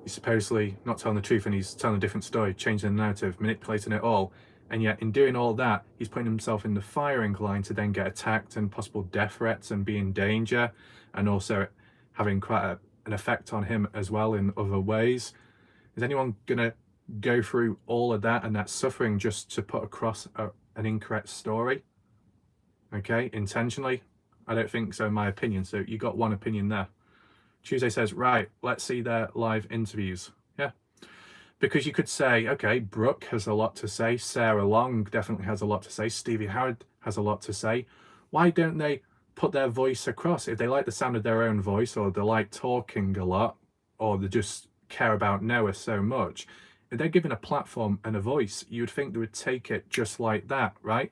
he's supposedly not telling the truth and he's telling a different story, changing the narrative, manipulating it all, and yet in doing all that, he's putting himself in the firing line to then get attacked and possible death threats and be in danger, and also having quite an effect on him as well in other ways. Is anyone gonna go through all of that and that suffering just to put across an incorrect story? Okay, intentionally? I don't think so, in my opinion. So you got one opinion there. Tuesday says, right, let's see their live interviews. Yeah, because you could say, okay, Brooke has a lot to say, Sarah Long definitely has a lot to say, Stevie Howard has a lot to say. Why don't they put their voice across? If they like the sound of their own voice, or they like talking a lot, or they just care about Noah so much, if they're given a platform and a voice, you would think they would take it just like that, right?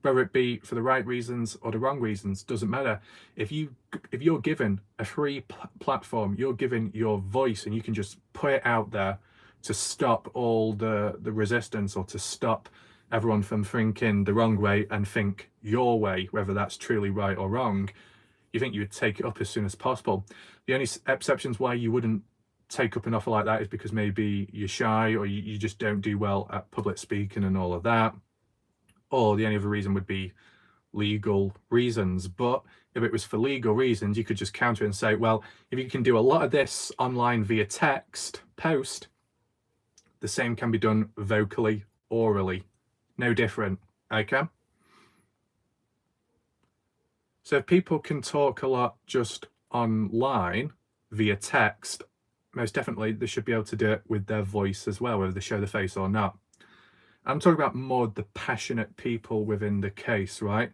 Whether it be for the right reasons or the wrong reasons, doesn't matter. If you're given a free platform, you're given your voice, and you can just put it out there to stop all the resistance, or to stop everyone from thinking the wrong way and think your way, whether that's truly right or wrong, you think you would take it up as soon as possible. The only exceptions why you wouldn't take up an offer like that is because maybe you're shy, or you just don't do well at public speaking and all of that. Or the only other reason would be legal reasons. But if it was for legal reasons, you could just counter and say, well, if you can do a lot of this online via text, post, the same can be done vocally, orally. No different, okay? So if people can talk a lot just online via text, most definitely they should be able to do it with their voice as well, whether they show the face or not. I'm talking about more the passionate people within the case, right?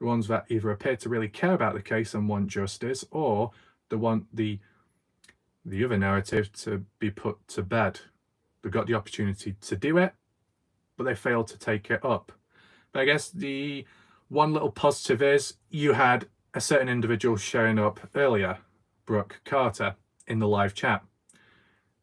The ones that either appear to really care about the case and want justice, or they want the the other narrative to be put to bed. They got the opportunity to do it, but they failed to take it up. But I guess the one little positive is you had a certain individual showing up earlier, Brooke Carter, in the live chat,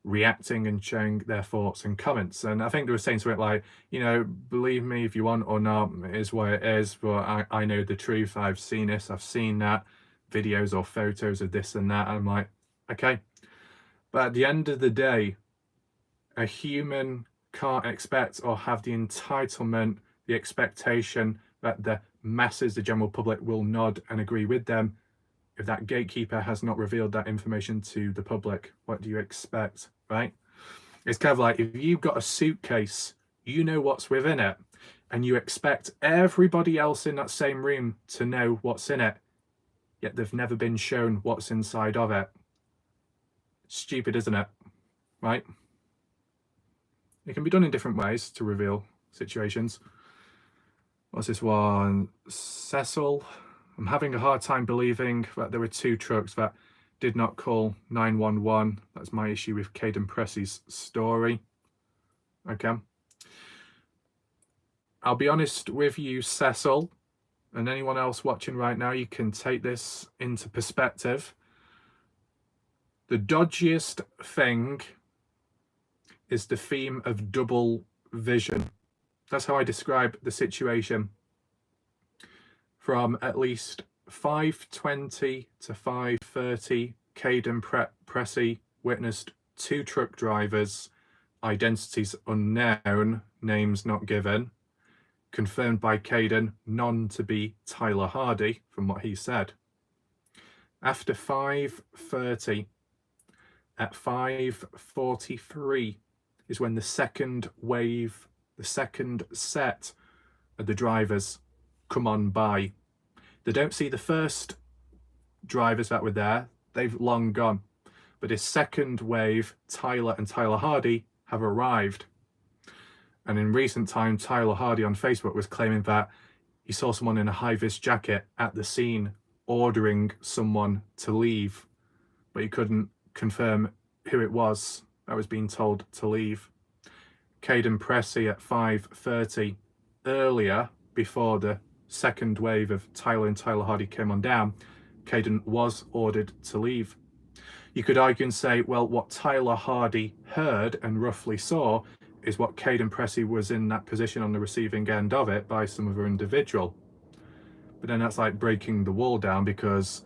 reacting and showing their thoughts and comments. And I think they were saying something like, you know, believe me if you want or not, it is what it is, but I know the truth. I've seen this, I've seen that, videos or photos of this and that. And I'm like, okay. But at the end of the day, a human can't expect or have the entitlement, the expectation that the masses, the general public, will nod and agree with them. If that gatekeeper has not revealed that information to the public, what do you expect, right? It's kind of like if you've got a suitcase, you know what's within it, and you expect everybody else in that same room to know what's in it, yet they've never been shown what's inside of it. Stupid, isn't it? Right? It can be done in different ways to reveal situations. What's this one? Cecil. I'm having a hard time believing that there were 2 trucks that did not call 911. That's my issue with Caden Pressey's story. Okay. I'll be honest with you, Cecil, and anyone else watching right now, you can take this into perspective. The dodgiest thing is the theme of double vision. That's how I describe the situation. From at least 5:20 to 5:30, Caden Pressey witnessed 2 truck drivers, identities unknown, names not given, confirmed by Caden, none to be Tyler Hardy, from what he said. After 5:30, at 5:43 is when the second wave, the second set of the drivers come on by. They don't see the first drivers that were there, they've long gone. But this second wave, Tyler and Tyler Hardy, have arrived. And in recent time, Tyler Hardy on Facebook was claiming that he saw someone in a high-vis jacket at the scene ordering someone to leave, but he couldn't confirm who it was that was being told to leave. Caden Pressey at 5:30, earlier, before the second wave of Tyler and Tyler Hardy came on down, Caden was ordered to leave. You could argue and say, well, what Tyler Hardy heard and roughly saw is what Caden Pressey was in that position on the receiving end of it by some other individual. But then that's like breaking the wall down, because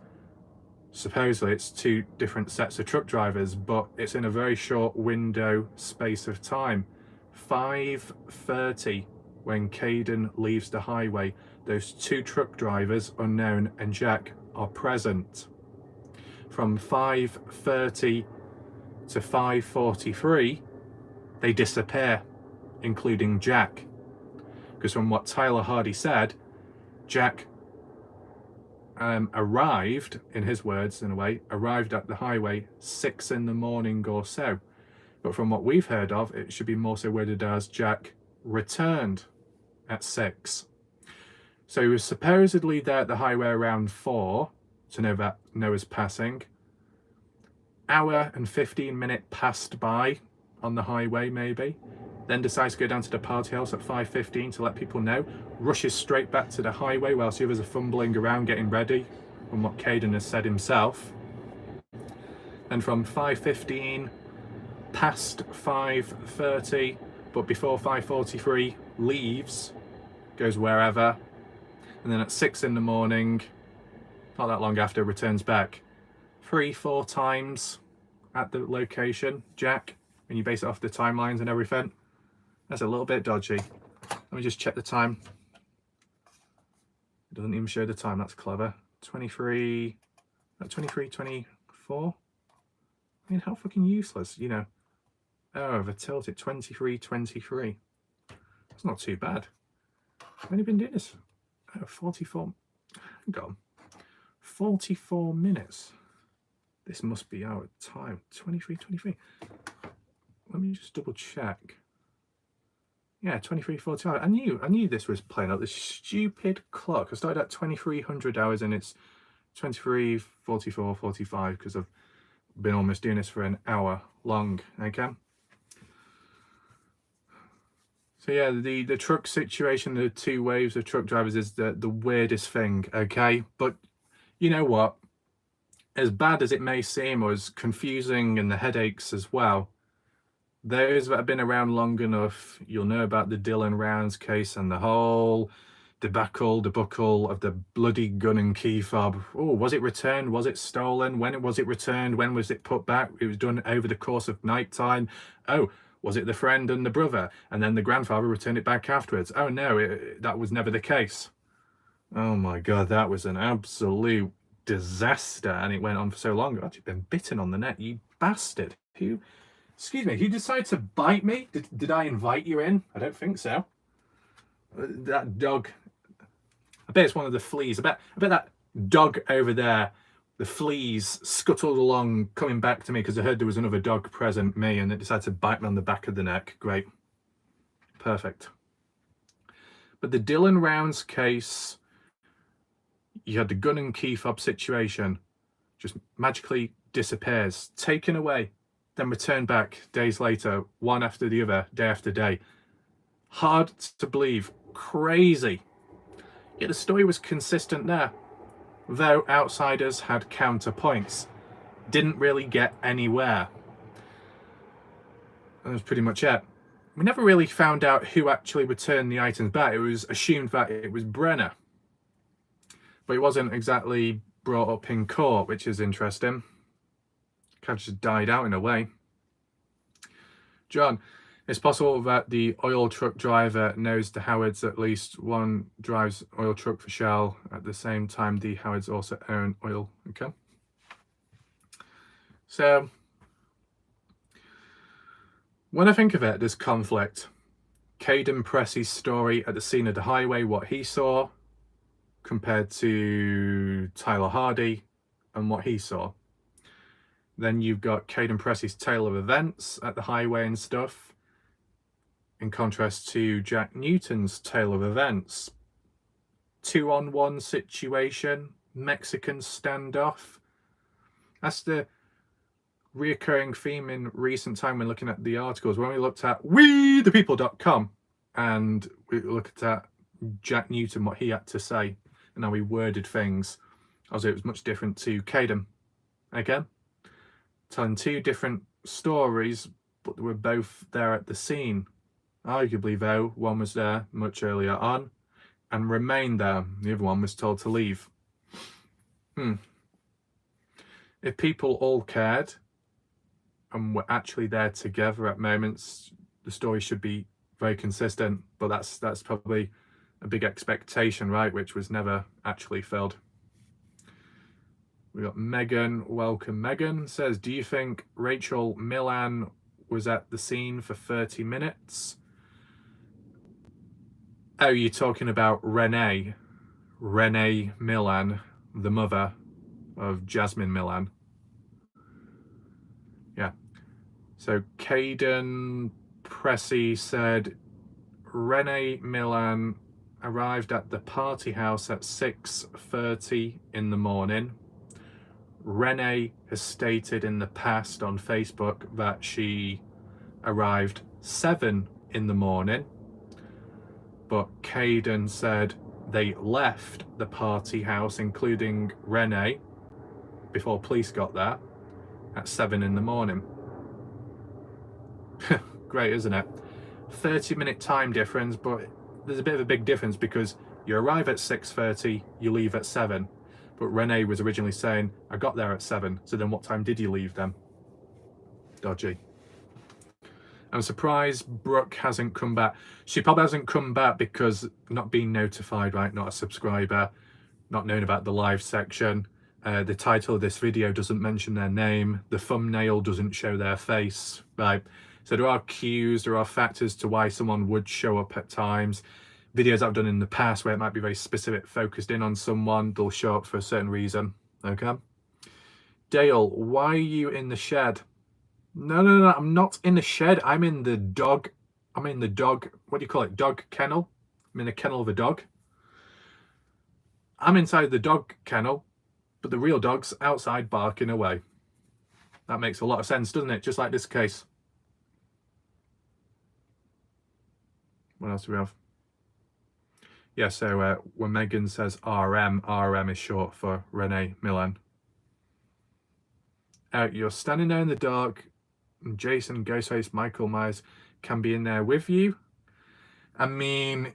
supposedly it's 2 different sets of truck drivers, but it's in a very short window space of time. 5:30, when Caden leaves the highway, those 2 truck drivers, unknown and Jack, are present. From 5:30 to 5:43, they disappear, including Jack. Because from what Tyler Hardy said, Jack arrived, in his words in a way, arrived at the highway 6 in the morning or so. But from what we've heard of, it should be more so worded as Jack returned at 6. So he was supposedly there at the highway around 4 to know that Noah's passing. Hour and 15-minute passed by on the highway maybe. Then decides to go down to the party house at 5:15 to let people know. Rushes straight back to the highway whilst the others are fumbling around getting ready, from what Caden has said himself. And from 5:15 past 5:30, but before 5:43, leaves, goes wherever, and then at 6 in the morning, not that long after, returns back 3-4 times at the location. Jack, when you base it off the timelines and everything, that's a little bit dodgy. Let me just check the time. It doesn't even show the time. That's clever. 23, 24. I mean, how fucking useless, you know. Oh, I've tilted 23. That's not too bad. I've only been doing this 44. Hang on. 44 minutes. This must be our time. 23. Let me just double check. Yeah, 23:45. I knew this was playing up. This stupid clock. I started at 2300 hours and it's 23:44, 45 because I've been almost doing this for an hour long, okay? So yeah, the truck situation, the two waves of truck drivers is the weirdest thing, okay? But you know what? As bad as it may seem, or as confusing and the headaches as well, those that have been around long enough, you'll know about the Dylan Rounds case and the whole debacle of the bloody gun and key fob. Oh, was it returned? Was it stolen? When was it returned? When was it put back? It was done over the course of night time. Oh, was it the friend and the brother? And then the grandfather returned it back afterwards. Oh no, that was never the case. Oh my God, that was an absolute disaster. And it went on for so long. I've actually been bitten on the neck, you bastard. Excuse me, who decided to bite me? Did I invite you in? I don't think so. That dog, I bet it's one of the fleas. I bet that dog over there, the fleas scuttled along coming back to me because I heard there was another dog present, me, and it decided to bite me on the back of the neck. Great. Perfect. But the Dylan Rounds case, you had the gun and key fob situation, just magically disappears, taken away, then returned back days later, one after the other, day after day. Hard to believe, crazy. Yet the story was consistent there, though outsiders had counterpoints. Didn't really get anywhere. That was pretty much it. We never really found out who actually returned the items back. It was assumed that it was Brenner, but it wasn't exactly brought up in court, which is interesting. Kind of just died out in a way. John, it's possible that the oil truck driver knows the Howards. At least one drives oil truck for Shell. At the same time, the Howards also own oil. Okay. So, when I think of it, there's conflict. Caden Pressey's story at the scene of the highway, what he saw, compared to Tyler Hardy and what he saw. Then you've got Caden Pressey's tale of events at the highway and stuff, in contrast to Jack Newton's tale of events. 2-on-1 situation, Mexican standoff. That's the reoccurring theme in recent time when looking at the articles. When we looked at wethepeople.com and we looked at Jack Newton, what he had to say, and how he worded things, as it was much different to Caden. Again, telling two different stories, but they were both there at the scene. Arguably, though, one was there much earlier on and remained there. The other one was told to leave. If people all cared and were actually there together at moments, the story should be very consistent. But that's probably a big expectation, right? Which was never actually filled. We got Megan. Welcome, Megan. Says, do you think Rachel Millan was at the scene for 30 minutes? Oh, you're talking about Renee Millan, the mother of Jasmine Millan. Yeah. So Caden Pressey said Renee Millan arrived at the party house at 6:30 in the morning. Renee has stated in the past on Facebook that she arrived 7 in the morning, but Caden said they left the party house, including Renee, before police got there, at 7 in the morning. Great, isn't it? 30-minute time difference, but there's a bit of a big difference because you arrive at 6:30, you leave at 7. But Renee was originally saying, I got there at 7. So then what time did you leave then? Dodgy. I'm surprised Brooke hasn't come back. She probably hasn't come back because not being notified, right? Not a subscriber, not knowing about the live section. The title of this video doesn't mention their name. The thumbnail doesn't show their face, right? So there are cues, there are factors to why someone would show up at times. Videos I've done in the past where it might be very specific, focused in on someone, they'll show up for a certain reason. Okay. Dale, why are you in the shed? No, I'm not in the shed. I'm in the dog, what do you call it? Dog kennel. I'm in the kennel of a dog. I'm inside the dog kennel, but the real dog's outside barking away. That makes a lot of sense, doesn't it? Just like this case. What else do we have? Yeah, so when Megan says RM is short for Renee Milan. You're standing there in the dark, and Jason, Ghostface, Michael Myers can be in there with you. I mean,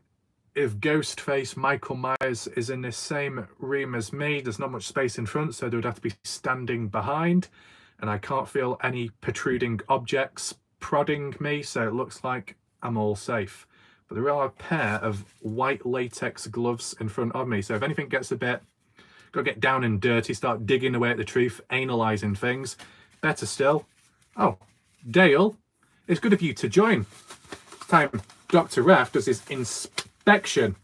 if Ghostface, Michael Myers is in this same room as me, there's not much space in front, so they would have to be standing behind, and I can't feel any protruding objects prodding me, so it looks like I'm all safe. But there are a pair of white latex gloves in front of me, so if anything gets a bit, got to get down and dirty, start digging away at the truth, analysing things. Better still, oh, Dale, it's good of you to join. It's time Dr. Raff does his inspection.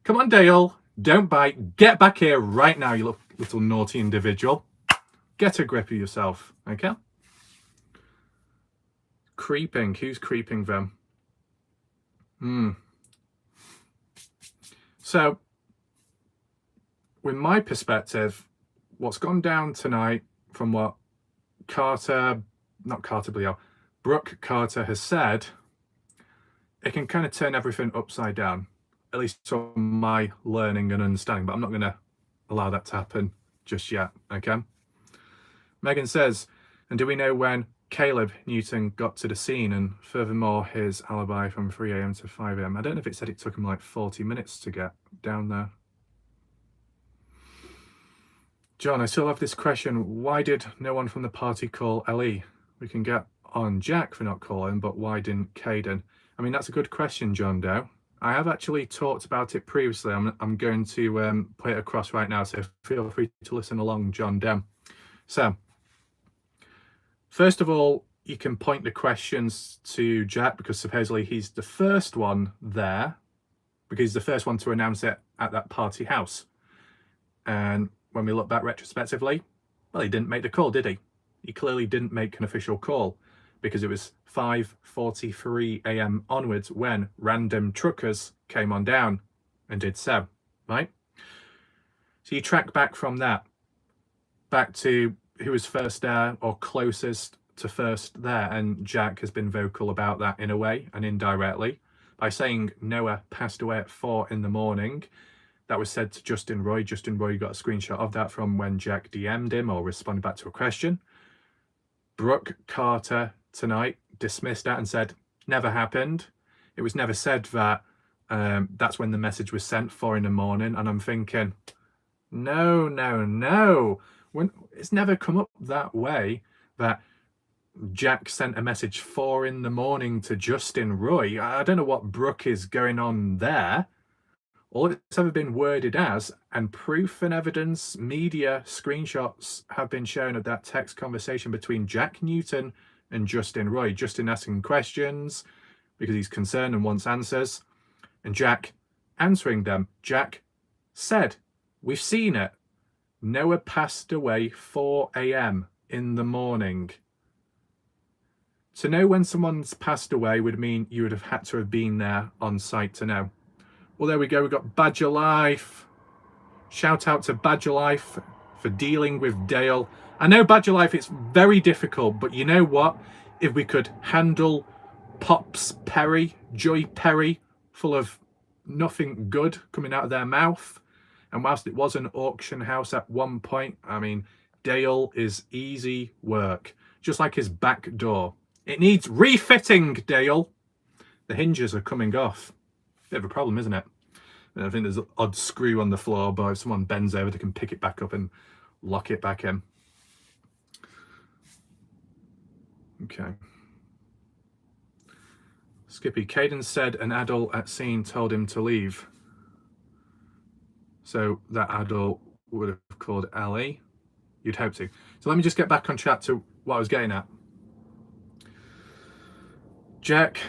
Come on, Dale, don't bite. Get back here right now, you little naughty individual. Get a grip of yourself, okay? Creeping, who's creeping them? So, with my perspective, what's gone down tonight from what Brooke Carter has said, it can kind of turn everything upside down, at least from my learning and understanding, but I'm not going to allow that to happen just yet, okay? Megan says, and do we know when Caleb Newton got to the scene, and furthermore his alibi from 3 a.m. to 5 a.m. I don't know if it said it took him like 40 minutes to get down there. John, I still have this question. Why did no one from the party call Ellie? We can get on Jack for not calling, but why didn't Caden? I mean, that's a good question, John Doe. I have actually talked about it previously. I'm going to put it across right now, so feel free to listen along, John Doe. So, first of all, you can point the questions to Jack because supposedly he's the first one there, because he's the first one to announce it at that party house. And when we look back retrospectively, well, he didn't make the call, did he? He clearly didn't make an official call because it was 5:43 a.m. onwards when random truckers came on down and did so, right? So you track back from that, back to who was first there or closest to first there, and Jack has been vocal about that in a way and indirectly by saying Noah passed away at 4 in the morning. That was said to Justin Roy. Justin Roy got a screenshot of that from when Jack DM'd him or responded back to a question. Brooke Carter tonight dismissed that and said, never happened. It was never said that that's when the message was sent, 4 in the morning. And I'm thinking, no. It's never come up that way that Jack sent a message 4 in the morning to Justin Roy. I don't know what Brooke is going on there. All it's ever been worded as, and proof and evidence, media, screenshots have been shown of that text conversation between Jack Newton and Justin Roy. Justin asking questions because he's concerned and wants answers, and Jack answering them. Jack said, we've seen it. Noah passed away 4 a.m. in the morning. To know when someone's passed away would mean you would have had to have been there on site to know. Well, there we go. We've got Badger Life. Shout out to Badger Life for dealing with Dale. I know Badger Life, it's very difficult, but you know what? If we could handle Pops Perry, Joy Perry, full of nothing good coming out of their mouth, and whilst it was an auction house at one point, I mean, Dale is easy work. Just like his back door. It needs refitting, Dale. The hinges are coming off. Bit of a problem, isn't it? And I think there's an odd screw on the floor, but if someone bends over, they can pick it back up and lock it back in. Okay. Skippy, Caden said an adult at scene told him to leave. So that adult would have called Ellie. You'd hope to. So let me just get back on track to what I was getting at. Jack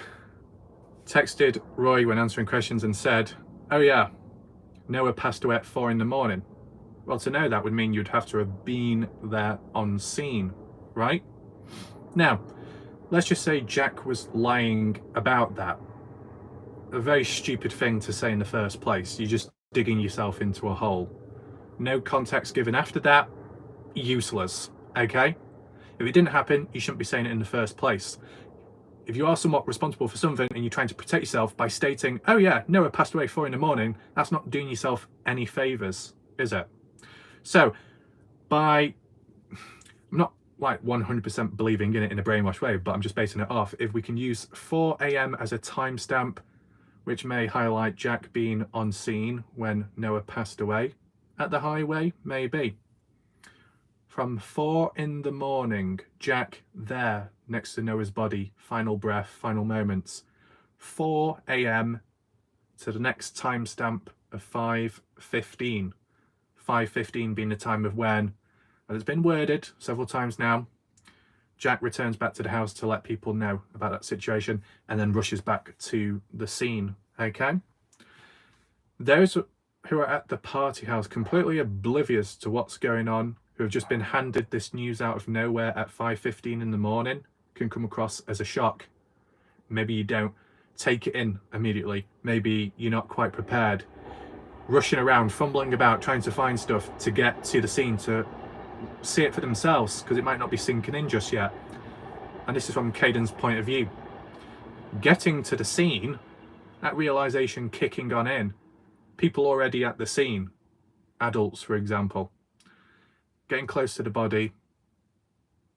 texted Roy when answering questions and said, oh yeah, Noah passed away at 4 in the morning. Well, to know that would mean you'd have to have been there on scene, right? Now, let's just say Jack was lying about that. A very stupid thing to say in the first place. You're just digging yourself into a hole. No context given after that, useless, okay? If it didn't happen, you shouldn't be saying it in the first place. If you are somewhat responsible for something and you're trying to protect yourself by stating, oh yeah, Noah passed away 4 in the morning, that's not doing yourself any favours, is it? So, I'm not like 100% believing in it in a brainwash way, but I'm just basing it off. If we can use 4 AM as a timestamp, which may highlight Jack being on scene when Noah passed away at the highway, maybe. From 4 in the morning, Jack there next to Noah's body, final breath, final moments. 4 AM to the next timestamp of 5:15. 5:15 being the time of when, as it's been worded several times now, Jack returns back to the house to let people know about that situation and then rushes back to the scene, okay? Those who are at the party house completely oblivious to what's going on, who have just been handed this news out of nowhere at 5:15 in the morning, can come across as a shock. Maybe you don't take it in immediately. Maybe you're not quite prepared. Rushing around, fumbling about, trying to find stuff to get to the scene to see it for themselves, because it might not be sinking in just yet. And this is from Caden's point of view. Getting to the scene, that realization kicking on in, people already at the scene, adults for example, getting close to the body,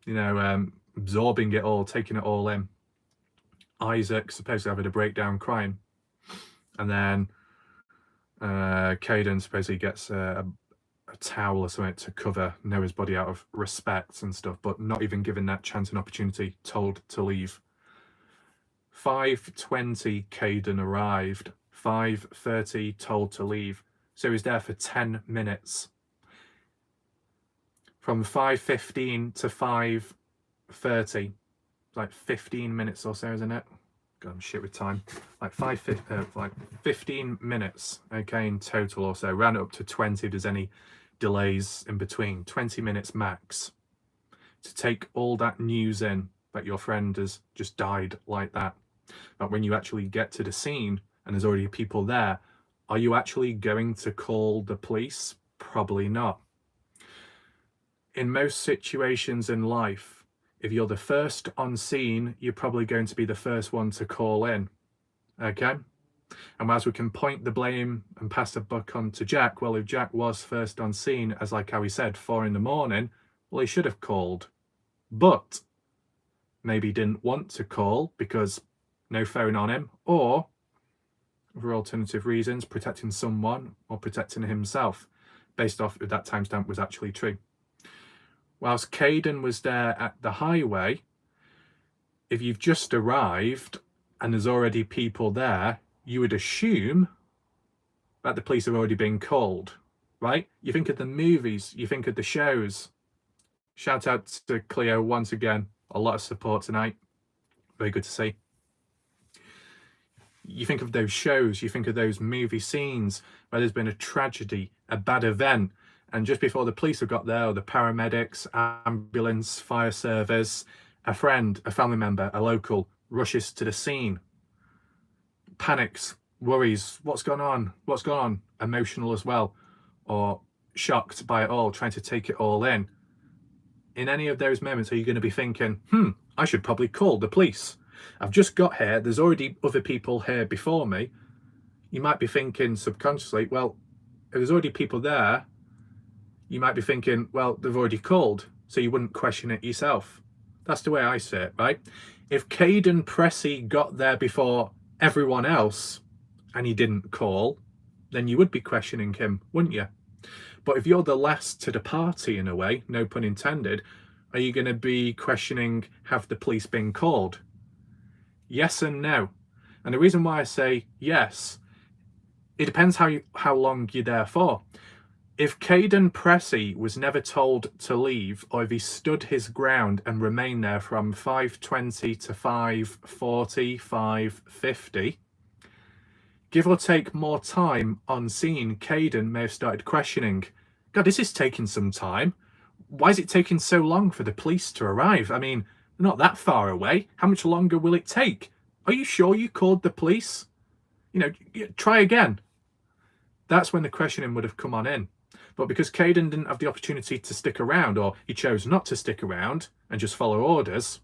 you know, absorbing it all, taking it all in. Isaac supposed to having a breakdown crying, and then Caden supposedly gets a towel or something to cover Noah's body out of respect and stuff, but not even given that chance and opportunity, told to leave. 5:20 Caden arrived, 5:30 told to leave, so he's there for 10 minutes. From 5:15 to 5:30, like 15 minutes or so, isn't it? God, I'm shit with time. Like 15 minutes, okay, in total or so. Round it up to 20 if there's any delays in between. 20 minutes max to take all that news in that your friend has just died like that. But when you actually get to the scene and there's already people there, are you actually going to call the police? Probably not. In most situations in life, if you're the first on scene, you're probably going to be the first one to call in, okay? And as we can point the blame and pass the buck on to Jack, well, if Jack was first on scene, as like how he said, 4 in the morning, well, he should have called. But maybe he didn't want to call because no phone on him, or for alternative reasons, protecting someone or protecting himself, based off if that timestamp was actually true. Whilst Caden was there at the highway, if you've just arrived and there's already people there, you would assume that the police have already been called, right? You think of the movies, you think of the shows. Shout out to Cleo once again. A lot of support tonight. Very good to see. You think of those shows, you think of those movie scenes where there's been a tragedy, a bad event, and just before the police have got there, or the paramedics, ambulance, fire service, a friend, a family member, a local rushes to the scene, panics, worries, what's going on, emotional as well, or shocked by it all, trying to take it all in. In any of those moments, are you going to be thinking, I should probably call the police? I've just got here, there's already other people here before me. You might be thinking subconsciously, well, if there's already people there, you might be thinking, well, they've already called, so you wouldn't question it yourself. That's the way I see it, right? If Caden Pressey got there before everyone else and he didn't call, then you would be questioning him, wouldn't you? But if you're the last to the party in a way, no pun intended, are you going to be questioning, have the police been called? Yes and no. And the reason why I say yes, it depends how long you're there for. If Caden Pressey was never told to leave, or if he stood his ground and remained there from 5:20 to 5:40, 5:50, give or take more time on scene, Caden may have started questioning, God, this is taking some time. Why is it taking so long for the police to arrive? I mean, they're not that far away. How much longer will it take? Are you sure you called the police? You know, try again. That's when the questioning would have come on in. But because Caden didn't have the opportunity to stick around, or he chose not to stick around and just follow orders,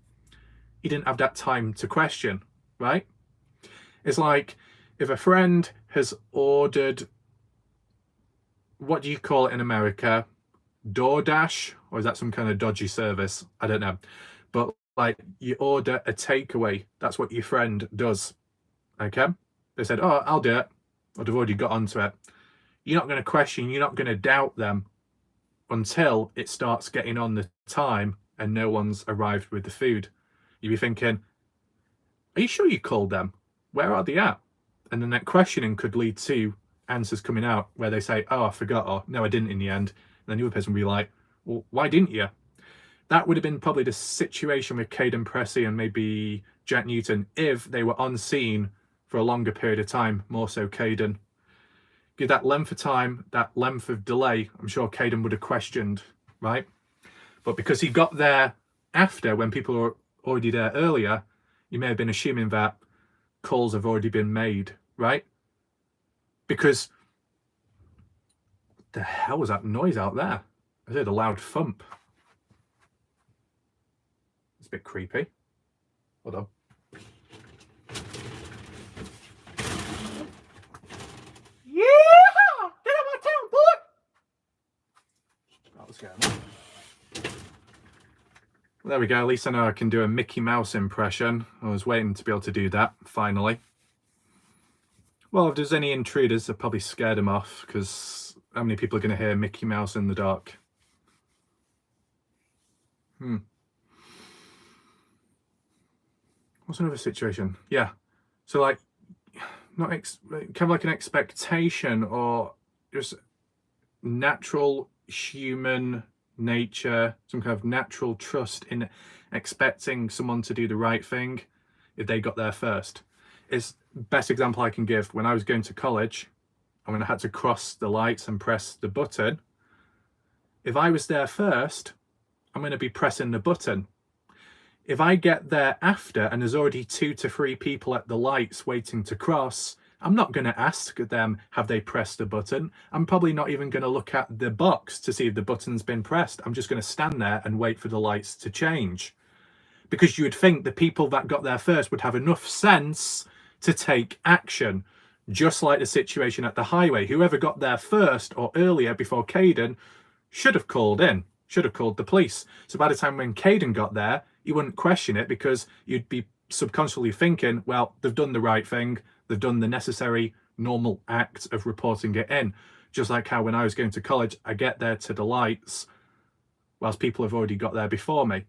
he didn't have that time to question, right? It's like if a friend has ordered, what do you call it in America? DoorDash? Or is that some kind of dodgy service? I don't know. But like you order a takeaway, that's what your friend does. Okay? They said, oh, I'll do it. Or they've already got onto it. You're not going to question, you're not going to doubt them until it starts getting on the time and no one's arrived with the food. You'll be thinking, are you sure you called them? Where are they at? And then that questioning could lead to answers coming out where they say, oh, I forgot, or no, I didn't in the end. And then the other person will be like, well, why didn't you? That would have been probably the situation with Caden Pressey and maybe Jack Newton if they were on scene for a longer period of time, more so Caden. Give that length of time, that length of delay, I'm sure Caden would have questioned, right? But because he got there after, when people were already there earlier, you may have been assuming that calls have already been made, right? Because the hell was that noise out there? I heard a loud thump. It's a bit creepy. Hold on. Yeah! Get out of my town, boy! That was going on. Well, there we go. At least I know I can do a Mickey Mouse impression. I was waiting to be able to do that, finally. Well, if there's any intruders, I've probably scared them off, because how many people are going to hear Mickey Mouse in the dark? What's another situation? Yeah. So like, not kind of like an expectation or just natural human nature, some kind of natural trust in expecting someone to do the right thing if they got there first. It's best example I can give. When I was going to college, and when I had to cross the lights and press the button, if I was there first, I'm going to be pressing the button. If I get there after and there's already 2 to 3 people at the lights waiting to cross, I'm not going to ask them, have they pressed the button? I'm probably not even going to look at the box to see if the button's been pressed. I'm just going to stand there and wait for the lights to change. Because you would think the people that got there first would have enough sense to take action. Just like the situation at the highway. Whoever got there first or earlier before Caden should have called in, should have called the police. So by the time when Caden got there, you wouldn't question it because you'd be subconsciously thinking, well, they've done the right thing. They've done the necessary normal act of reporting it in. Just like how when I was going to college, I get there to the lights whilst people have already got there before me.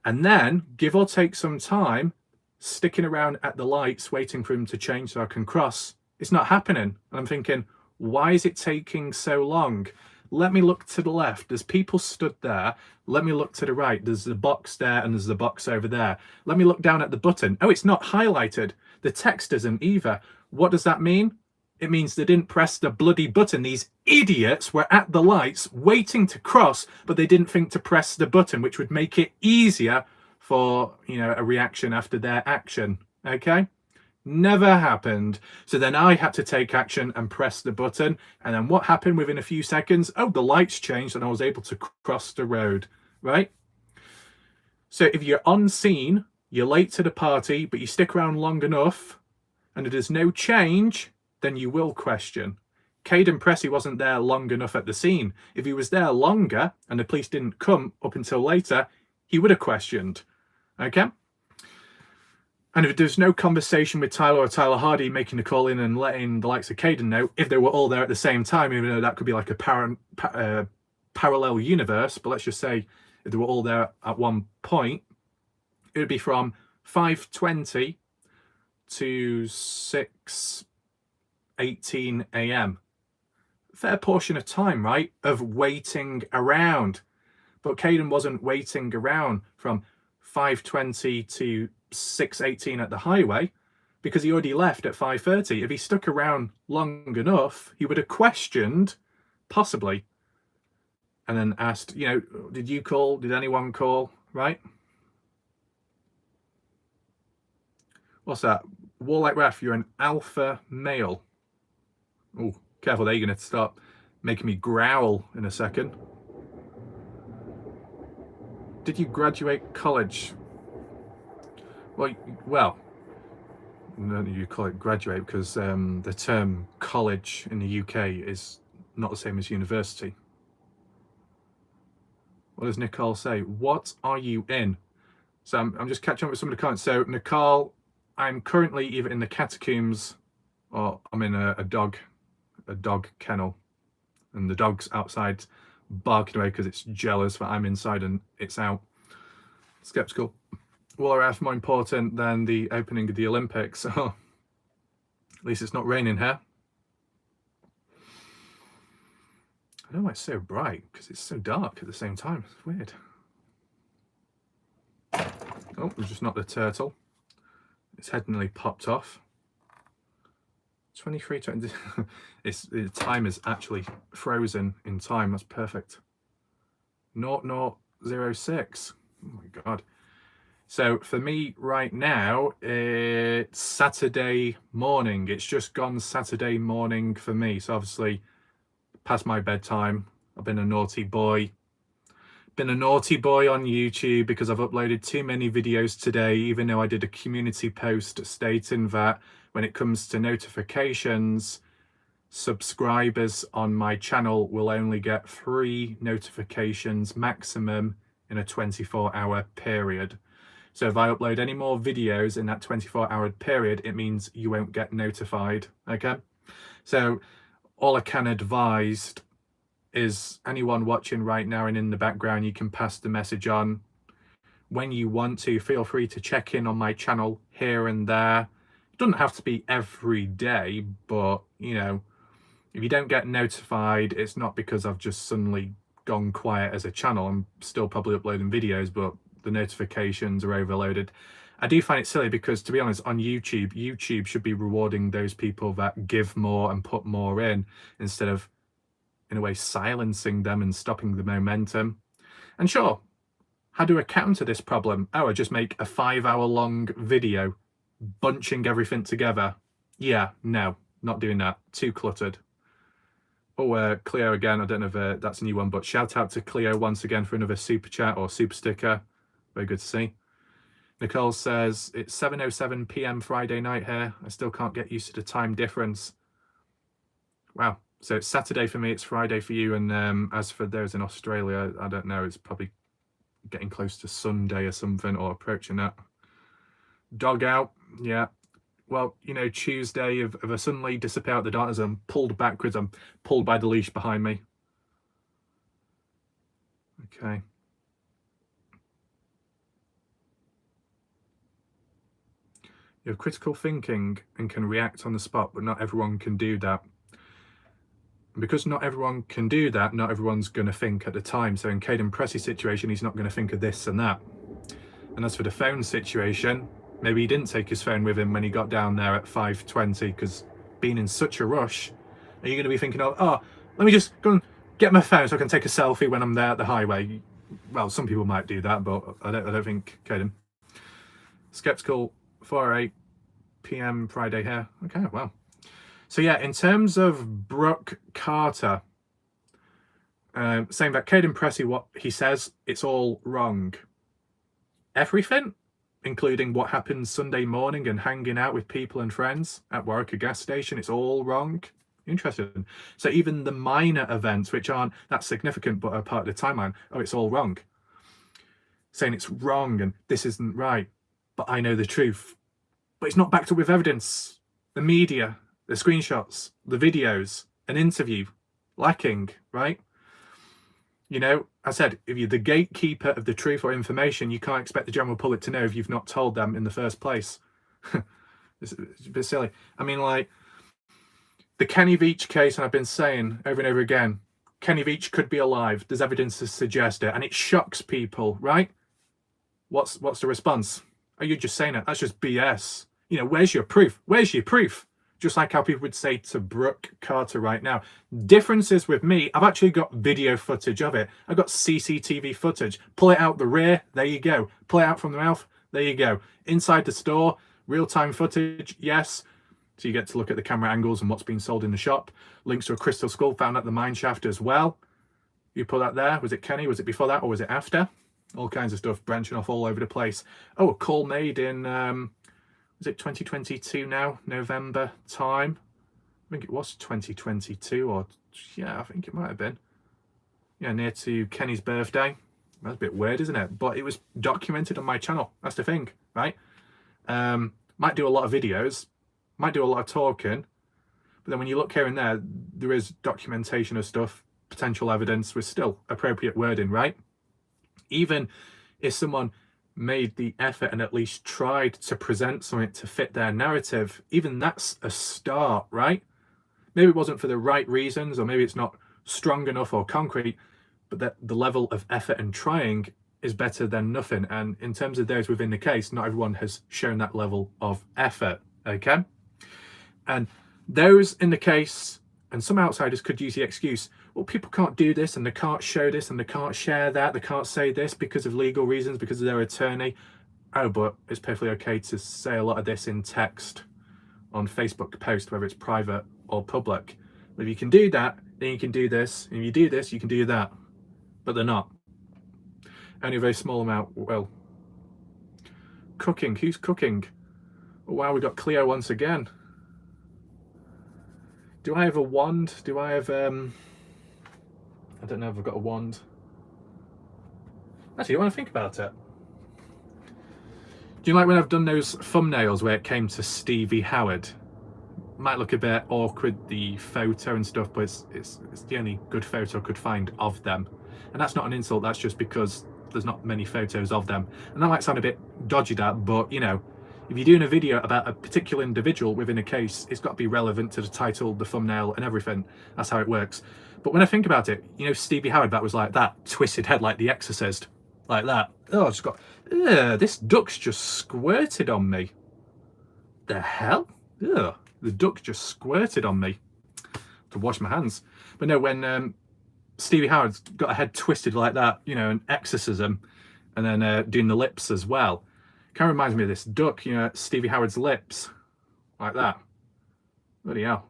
And then, give or take some time, sticking around at the lights, waiting for them to change so I can cross, it's not happening. And I'm thinking, why is it taking so long? Let me look to the left. There's people stood there. Let me look to the right. There's the box there and there's the box over there. Let me look down at the button. Oh, it's not highlighted. The text isn't either. What does that mean? It means they didn't press the bloody button. These idiots were at the lights waiting to cross, but they didn't think to press the button, which would make it easier for, you know, a reaction after their action. Okay? Never happened. So then I had to take action and press the button. And then what happened within a few seconds? Oh, the lights changed and I was able to cross the road, right? So if you're on scene, you're late to the party, but you stick around long enough and there's no change, then you will question. Caden Pressey wasn't there long enough at the scene. If he was there longer and the police didn't come up until later, he would have questioned. Okay? And if there's no conversation with Tyler or Tyler Hardy making the call in and letting the likes of Caden know, if they were all there at the same time, even though that could be like a parallel universe, but let's just say if they were all there at one point, it would be from 5:20 to 6:18 a.m. Fair portion of time, right, of waiting around. But Caden wasn't waiting around from 5:20 to 6:18 at the highway because he already left at 5:30. If he stuck around long enough, he would have questioned, possibly, and then asked, you know, did you call? Did anyone call? Right? What's that? Warlike Ref, you're an alpha male. Oh, careful there, you're going to start making me growl in a second. Did you graduate college? Well, no, you call it graduate because the term college in the UK is not the same as university. What does Nicole say? What are you in? So I'm just catching up with some of the comments. So Nicole, I'm currently either in the catacombs or I'm in a dog kennel, and the dog's outside barking away because it's jealous that I'm inside and it's out. Skeptical. Will I have more important than the opening of the Olympics? Oh, at least it's not raining here. I don't know why it's so bright, because it's so dark at the same time. It's weird. Oh, it's just not the turtle. Its head nearly popped off. 23:20. The time is actually frozen in time. That's perfect. 0006. Oh my god. So for me right now, it's Saturday morning. It's just gone Saturday morning for me. So obviously past my bedtime. I've been a naughty boy. Been a naughty boy on YouTube because I've uploaded too many videos today, even though I did a community post stating that when it comes to notifications, subscribers on my channel will only get 3 notifications maximum in a 24-hour period. So if I upload any more videos in that 24-hour period, it means you won't get notified, okay? So all I can advise is anyone watching right now and in the background, you can pass the message on. When you want to, feel free to check in on my channel here and there. It doesn't have to be every day, but, you know, if you don't get notified, it's not because I've just suddenly gone quiet as a channel. I'm still probably uploading videos, but the notifications are overloaded. I do find it silly because, to be honest, on YouTube should be rewarding those people that give more and put more in, instead of, in a way, silencing them and stopping the momentum. And sure, how do I counter this problem? Oh, I just make a 5-hour-long video bunching everything together. Yeah, no, not doing that. Too cluttered. Oh, Cleo again. I don't know if that's a new one, but shout out to Cleo once again for another super chat or super sticker. Very good to see. Nicole says, it's 7:07 p.m. Friday night here. I still can't get used to the time difference. Wow. So it's Saturday for me, it's Friday for you. And as for those in Australia, I don't know, it's probably getting close to Sunday or something, or approaching that. Dog out. Yeah. Well, you know, Tuesday, if I suddenly disappear out the darkness, I'm pulled backwards, I'm pulled by the leash behind me. Okay. You have critical thinking and can react on the spot, but not everyone can do that. And because not everyone can do that, not everyone's going to think at the time. So in Caden Pressey's situation, he's not going to think of this and that. And as for the phone situation, maybe he didn't take his phone with him when he got down there at 5:20, because being in such a rush, are you going to be thinking, oh, let me just go and get my phone so I can take a selfie when I'm there at the highway? Well, some people might do that, but I don't think Caden. Skeptical 4:08 p.m. Friday here. Okay, well. So yeah, in terms of Brooke Carter, saying that Caden Pressey, what he says, it's all wrong. Everything, including what happened Sunday morning and hanging out with people and friends at Warwick gas station, it's all wrong. Interesting. So even the minor events, which aren't that significant but are part of the timeline, oh, it's all wrong. Saying it's wrong and this isn't right, but I know the truth. But it's not backed up with evidence. The media, the screenshots, the videos, an interview, lacking, right? You know, I said, if you're the gatekeeper of the truth or information, you can't expect the general public to know if you've not told them in the first place. It's a bit silly. I mean, like, the Kenny Veach case, and I've been saying over and over again, Kenny Veach could be alive. There's evidence to suggest it, and it shocks people, right? What's the response? Are you just saying it? That's just BS. You know, where's your proof? Where's your proof? Just like how people would say to Brooke Carter right now. Differences with me, I've actually got video footage of it. I've got CCTV footage. Pull it out the rear, there you go. Pull it out from the mouth, there you go. Inside the store, real-time footage, yes. So you get to look at the camera angles and what's being sold in the shop. Links to a crystal skull found at the mine shaft as well. You put that there. Was it Kenny? Was it before that or was it after? All kinds of stuff branching off all over the place. Oh, a call made in, was it 2022 now? November time? I think it was 2022 or, yeah, I think it might have been. Yeah, near to Kenny's birthday. That's a bit weird, isn't it? But it was documented on my channel. That's the thing, right? Might do a lot of videos, might do a lot of talking, but then when you look here and there is documentation of stuff, potential evidence with still appropriate wording, right? Even if someone made the effort and at least tried to present something to fit their narrative, even that's a start, right? Maybe it wasn't for the right reasons, or maybe it's not strong enough or concrete, but that the level of effort and trying is better than nothing. And in terms of those within the case, not everyone has shown that level of effort, okay? And those in the case, and some outsiders could use the excuse, well, people can't do this and they can't show this and they can't share that, they can't say this because of legal reasons, because of their attorney. Oh, but it's perfectly okay to say a lot of this in text on Facebook post, whether it's private or public. But if you can do that, then you can do this. And if you do this, you can do that. But they're not. Only a very small amount will. Cooking. Who's cooking? Oh, wow, we got Cleo once again. Do I have a wand? Do I have I don't know if I've got a wand. Actually, I want to think about it. Do you like when I've done those thumbnails where it came to Stevie Howard? Might look a bit awkward, the photo and stuff, but it's the only good photo I could find of them. And that's not an insult, that's just because there's not many photos of them. And that might sound a bit dodgy, that, but you know, if you're doing a video about a particular individual within a case, it's got to be relevant to the title, the thumbnail and everything. That's how it works. But when I think about it, you know, Stevie Howard, that was like that twisted head, like The Exorcist, like that. Oh, I just got, this duck's just squirted on me. The hell? Ugh, the duck just squirted on me. To wash my hands. But no, when Stevie Howard's got a head twisted like that, you know, an exorcism, and then doing the lips as well. Kind of reminds me of this duck, you know, Stevie Howard's lips, like that. Bloody hell.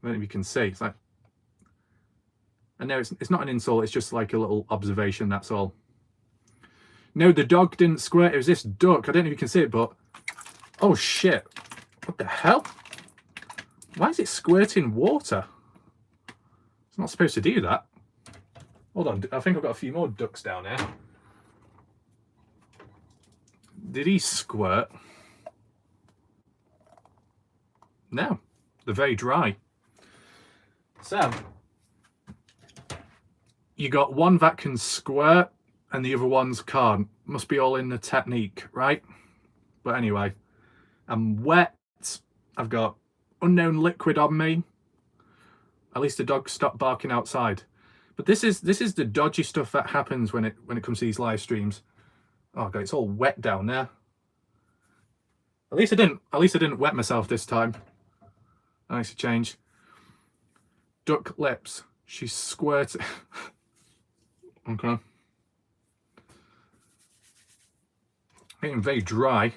I don't know if you can see. It's like, and no, it's not an insult. It's just like a little observation. That's all. No, the dog didn't squirt. It was this duck. I don't know if you can see it, but oh shit! What the hell? Why is it squirting water? It's not supposed to do that. Hold on. I think I've got a few more ducks down here. Did he squirt? No, they're very dry. So, you got one that can squirt and the other ones can't. Must be all in the technique, right? But anyway, I'm wet. I've got unknown liquid on me. At least the dog stopped barking outside. But this is the dodgy stuff that happens when it comes to these live streams. Oh god, it's all wet down there. At least I didn't wet myself this time. Nice change. Duck lips. She squirted. Okay. Getting very dry.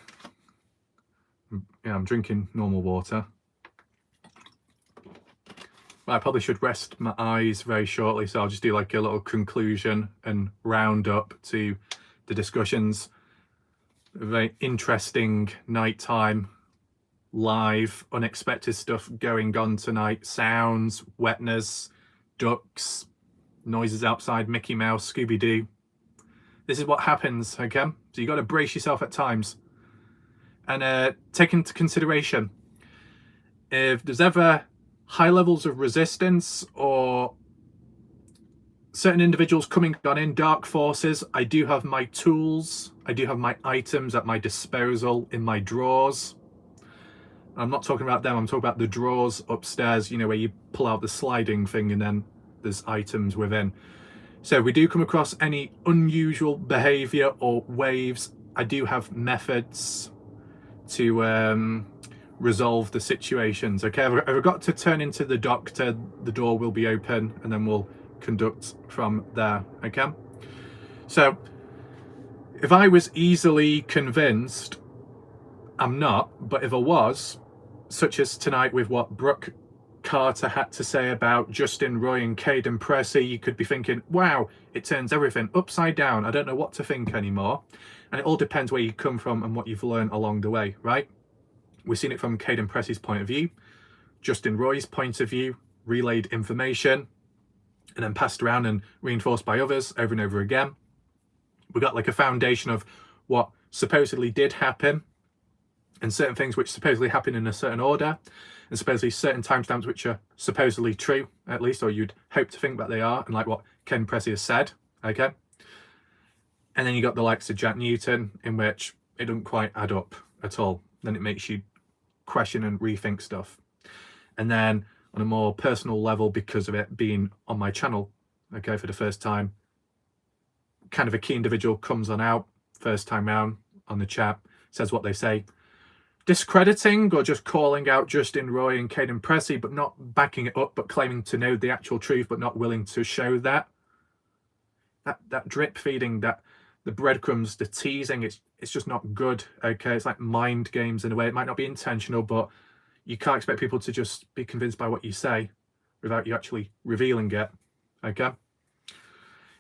Yeah, I'm drinking normal water. But I probably should rest my eyes very shortly, so I'll just do like a little conclusion and round up to the discussions. A very interesting nighttime, live, unexpected stuff going on tonight. Sounds, wetness, ducks, noises outside, Mickey Mouse, Scooby-Doo. This is what happens, okay? So you got to brace yourself at times. And take into consideration, if there's ever high levels of resistance or certain individuals coming on in, dark forces, I do have my tools, I do have my items at my disposal in my drawers. I'm not talking about them, I'm talking about the drawers upstairs, you know, where you pull out the sliding thing and then there's items within. So if we do come across any unusual behavior or waves, I do have methods to resolve the situations. Okay, if I've got to turn into the doctor, the door will be open and then we'll conduct from there. Okay, so if I was easily convinced I'm not, but if I was, such as tonight with what Brooke Carter had to say about Justin Roy and Caden Pressey, you could be thinking, wow, it turns everything upside down. I don't know what to think anymore. And it all depends where you come from and what you've learned along the way, right? We've seen it from Caden Pressey's point of view, Justin Roy's point of view, relayed information, and then passed around and reinforced by others over and over again. We got like a foundation of what supposedly did happen, and certain things which supposedly happen in a certain order, and supposedly certain timestamps which are supposedly true, at least, or you'd hope to think that they are, and like what Ken Pressey has said, okay? And then you got the likes of Jack Newton, in which it doesn't quite add up at all. Then it makes you question and rethink stuff. And then on a more personal level, because of it being on my channel, okay, for the first time, kind of a key individual comes on out, first time round on the chat, says what they say, discrediting or just calling out Justin Roy and Caden Pressey, but not backing it up, but claiming to know the actual truth, but not willing to show that. That drip feeding, that the breadcrumbs, the teasing, it's just not good, okay? It's like mind games in a way. It might not be intentional, but you can't expect people to just be convinced by what you say without you actually revealing it, okay?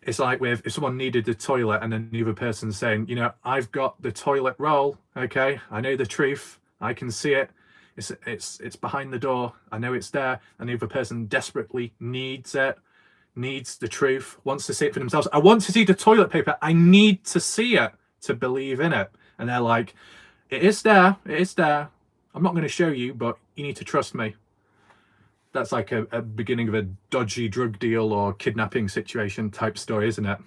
It's like with, if someone needed the toilet and then the other person's saying, you know, I've got the toilet roll, okay? I know the truth. I can see it. It's behind the door. I know it's there. And the other person desperately needs it, needs the truth, wants to see it for themselves. I want to see the toilet paper. I need to see it to believe in it. And they're like, it is there. It is there. I'm not going to show you, but you need to trust me. That's like a beginning of a dodgy drug deal or kidnapping situation type story, isn't it?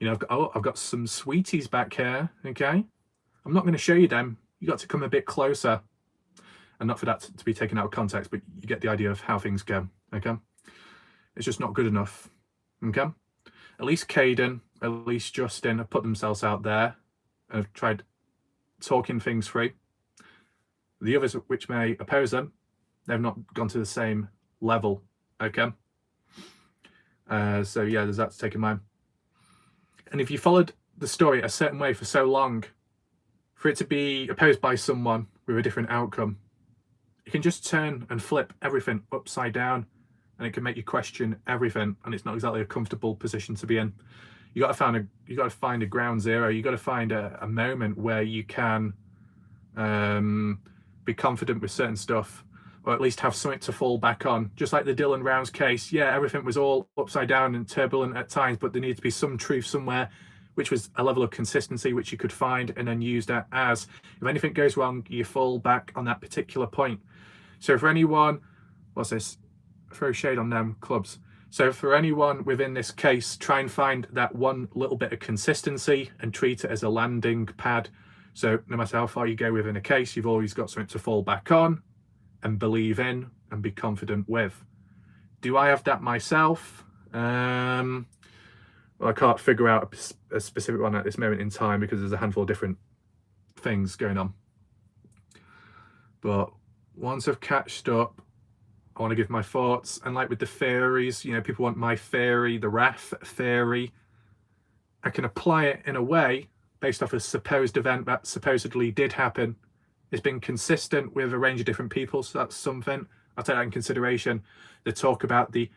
You know, I've got some sweeties back here, okay? I'm not going to show you them. You got to come a bit closer. And not for that to be taken out of context, but you get the idea of how things go, okay? It's just not good enough, okay? At least Caden, at least Justin have put themselves out there and have tried talking things through. The others which may oppose them, they've not gone to the same level, okay? So yeah, there's that to take in mind. And if you followed the story a certain way for so long, for it to be opposed by someone with a different outcome, it can just turn and flip everything upside down, and it can make you question everything, and it's not exactly a comfortable position to be in. You got to find a ground zero. You got to find a moment where you can be confident with certain stuff, or at least have something to fall back on. Just like the Dylan Rounds case, yeah, everything was all upside down and turbulent at times, but there needed to be some truth somewhere, which was a level of consistency which you could find and then use that as, if anything goes wrong, you fall back on that particular point. So for anyone, what's this? Throw shade on them clubs. So for anyone within this case, try and find that one little bit of consistency and treat it as a landing pad. So no matter how far you go within a case, you've always got something to fall back on and believe in and be confident with. Do I have that myself? Well, I can't figure out a specific one at this moment in time because there's a handful of different things going on. But once I've catched up, I want to give my thoughts. And like with the theories, you know, people want my theory, the RAF theory. I can apply it in a way based off a supposed event that supposedly did happen. It's been consistent with a range of different people, so that's something. I'll take that in consideration. The talk about the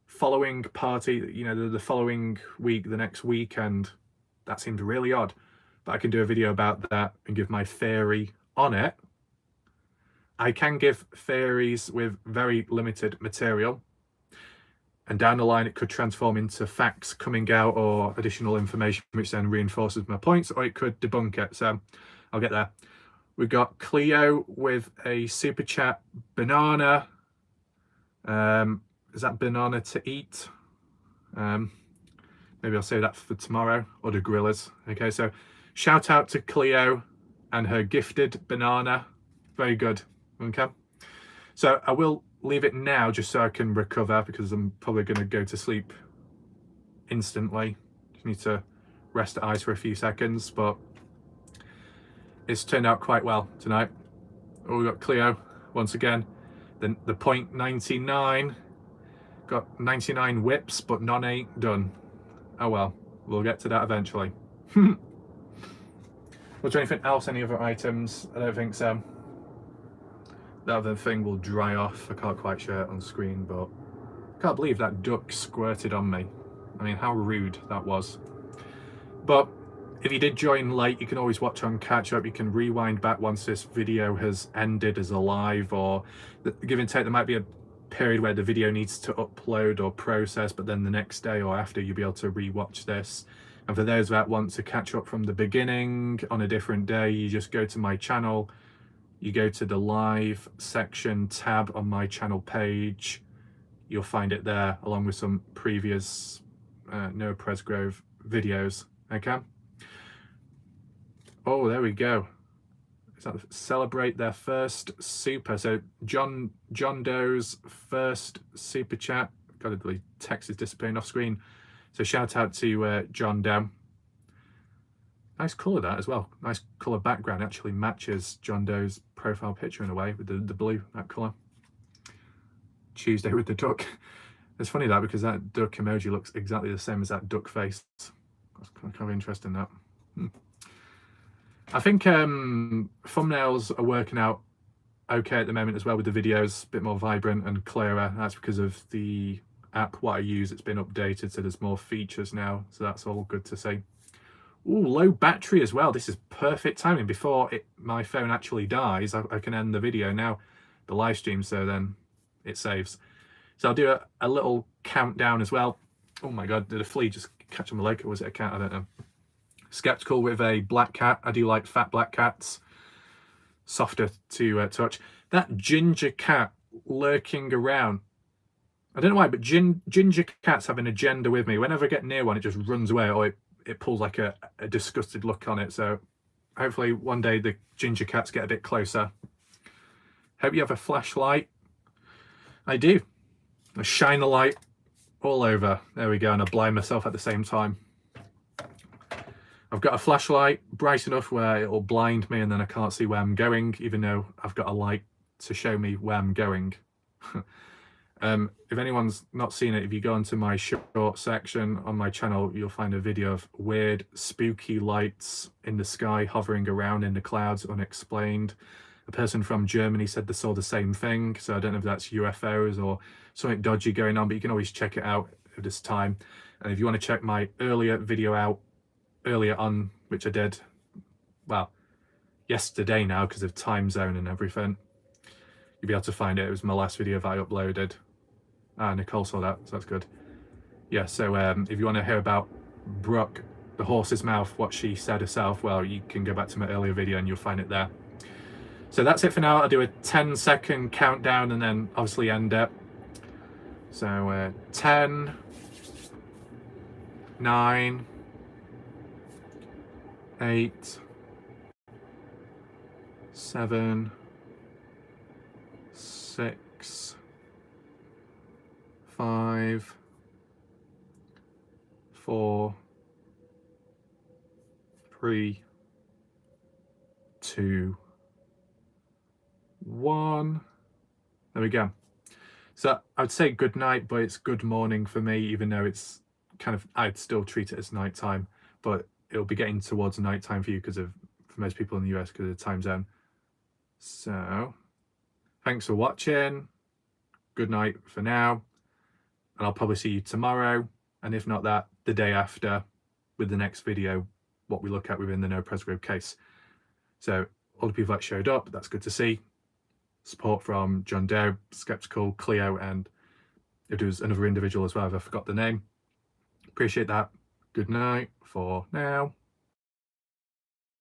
following party, you know, the following week, the next weekend, that seemed really odd. But I can do a video about that and give my theory on it. I can give theories with very limited material. And down the line, it could transform into facts coming out or additional information, which then reinforces my points, or it could debunk it. So I'll get there. We've got Cleo with a super chat. Banana. Is that banana to eat? Maybe I'll save that for tomorrow, or the gorillas. Okay, so shout out to Cleo and her gifted banana. Very good. Okay. So I will leave it now just so I can recover, because I'm probably going to go to sleep instantly. Just need to rest the eyes for a few seconds, but it's turned out quite well tonight. Oh, we got Cleo once again. Then the point 99. Got 99 whips, but none ain't done. Oh well, we'll get to that eventually. Was there anything else? Any other items? I don't think so. That other thing will dry off. I can't quite show it on screen, but I can't believe that duck squirted on me. I mean, how rude that was. But if you did join late, you can always watch on catch up. You can rewind back once this video has ended as a live, or give and take. There might be a period where the video needs to upload or process, but then the next day or after you'll be able to rewatch this. And for those that want to catch up from the beginning on a different day, you just go to my channel, you go to the live section tab on my channel page, you'll find it there along with some previous Noah Presgrove videos. Okay. Oh, there we go. Celebrate their first super. So John Doe's first super chat. God, the text is disappearing off screen. So shout out to John Doe. Nice colour that as well. Nice colour background. Actually matches John Doe's profile picture in a way with the blue, that colour. Tuesday with the duck. It's funny that because that duck emoji looks exactly the same as that duck face. That's kind of interesting that. I think thumbnails are working out okay at the moment as well with the videos, a bit more vibrant and clearer. That's because of the app what I use. It's been updated, so there's more features now, so that's all good to see. Ooh, low battery as well. This is perfect timing. Before my phone actually dies, I can end the video now, the live stream, so then it saves. So I'll do a little countdown as well. Oh my god, did a flea just catch on my leg, or was it a cat? I don't know. Skeptical with a black cat. I do like fat black cats, softer to touch. That ginger cat lurking around, I don't know why, but ginger cats have an agenda with me. Whenever I get near one, it just runs away, or it pulls like a disgusted look on it. So hopefully one day the ginger cats get a bit closer. Hope you have a flashlight. I do. I shine the light all over. There we go, and I blind myself at the same time. I've got a flashlight bright enough where it'll blind me and then I can't see where I'm going, even though I've got a light to show me where I'm going. If anyone's not seen it, if you go into my short section on my channel, you'll find a video of weird, spooky lights in the sky hovering around in the clouds, unexplained. A person from Germany said they saw the same thing, so I don't know if that's UFOs or something dodgy going on, but you can always check it out at this time. And if you want to check my earlier video out, earlier on, which I did, well, yesterday now because of time zone and everything, you'll be able to find it. It was my last video that I uploaded. Ah, Nicole saw that, so that's good. Yeah, so if you want to hear about Brooke, the horse's mouth, what she said herself, well, you can go back to my earlier video and you'll find it there. So that's it for now. I'll do a 10-second countdown and then obviously end it. So 10, 9, 8, 7, 6, 5, 4, 3, 2, 1. There we go. So I would say good night, but it's good morning for me, even though it's kind of, I'd still treat it as nighttime, but it'll be getting towards nighttime for you because of, for most people in the US, because of the time zone. So thanks for watching. Good night for now. And I'll probably see you tomorrow. And if not that, the day after with the next video, what we look at within the Noah Presgrove case. So all the people that showed up, that's good to see. Support from John Doe, Skeptical, Cleo, and if there was another individual as well, if I forgot the name. Appreciate that. Good night for now.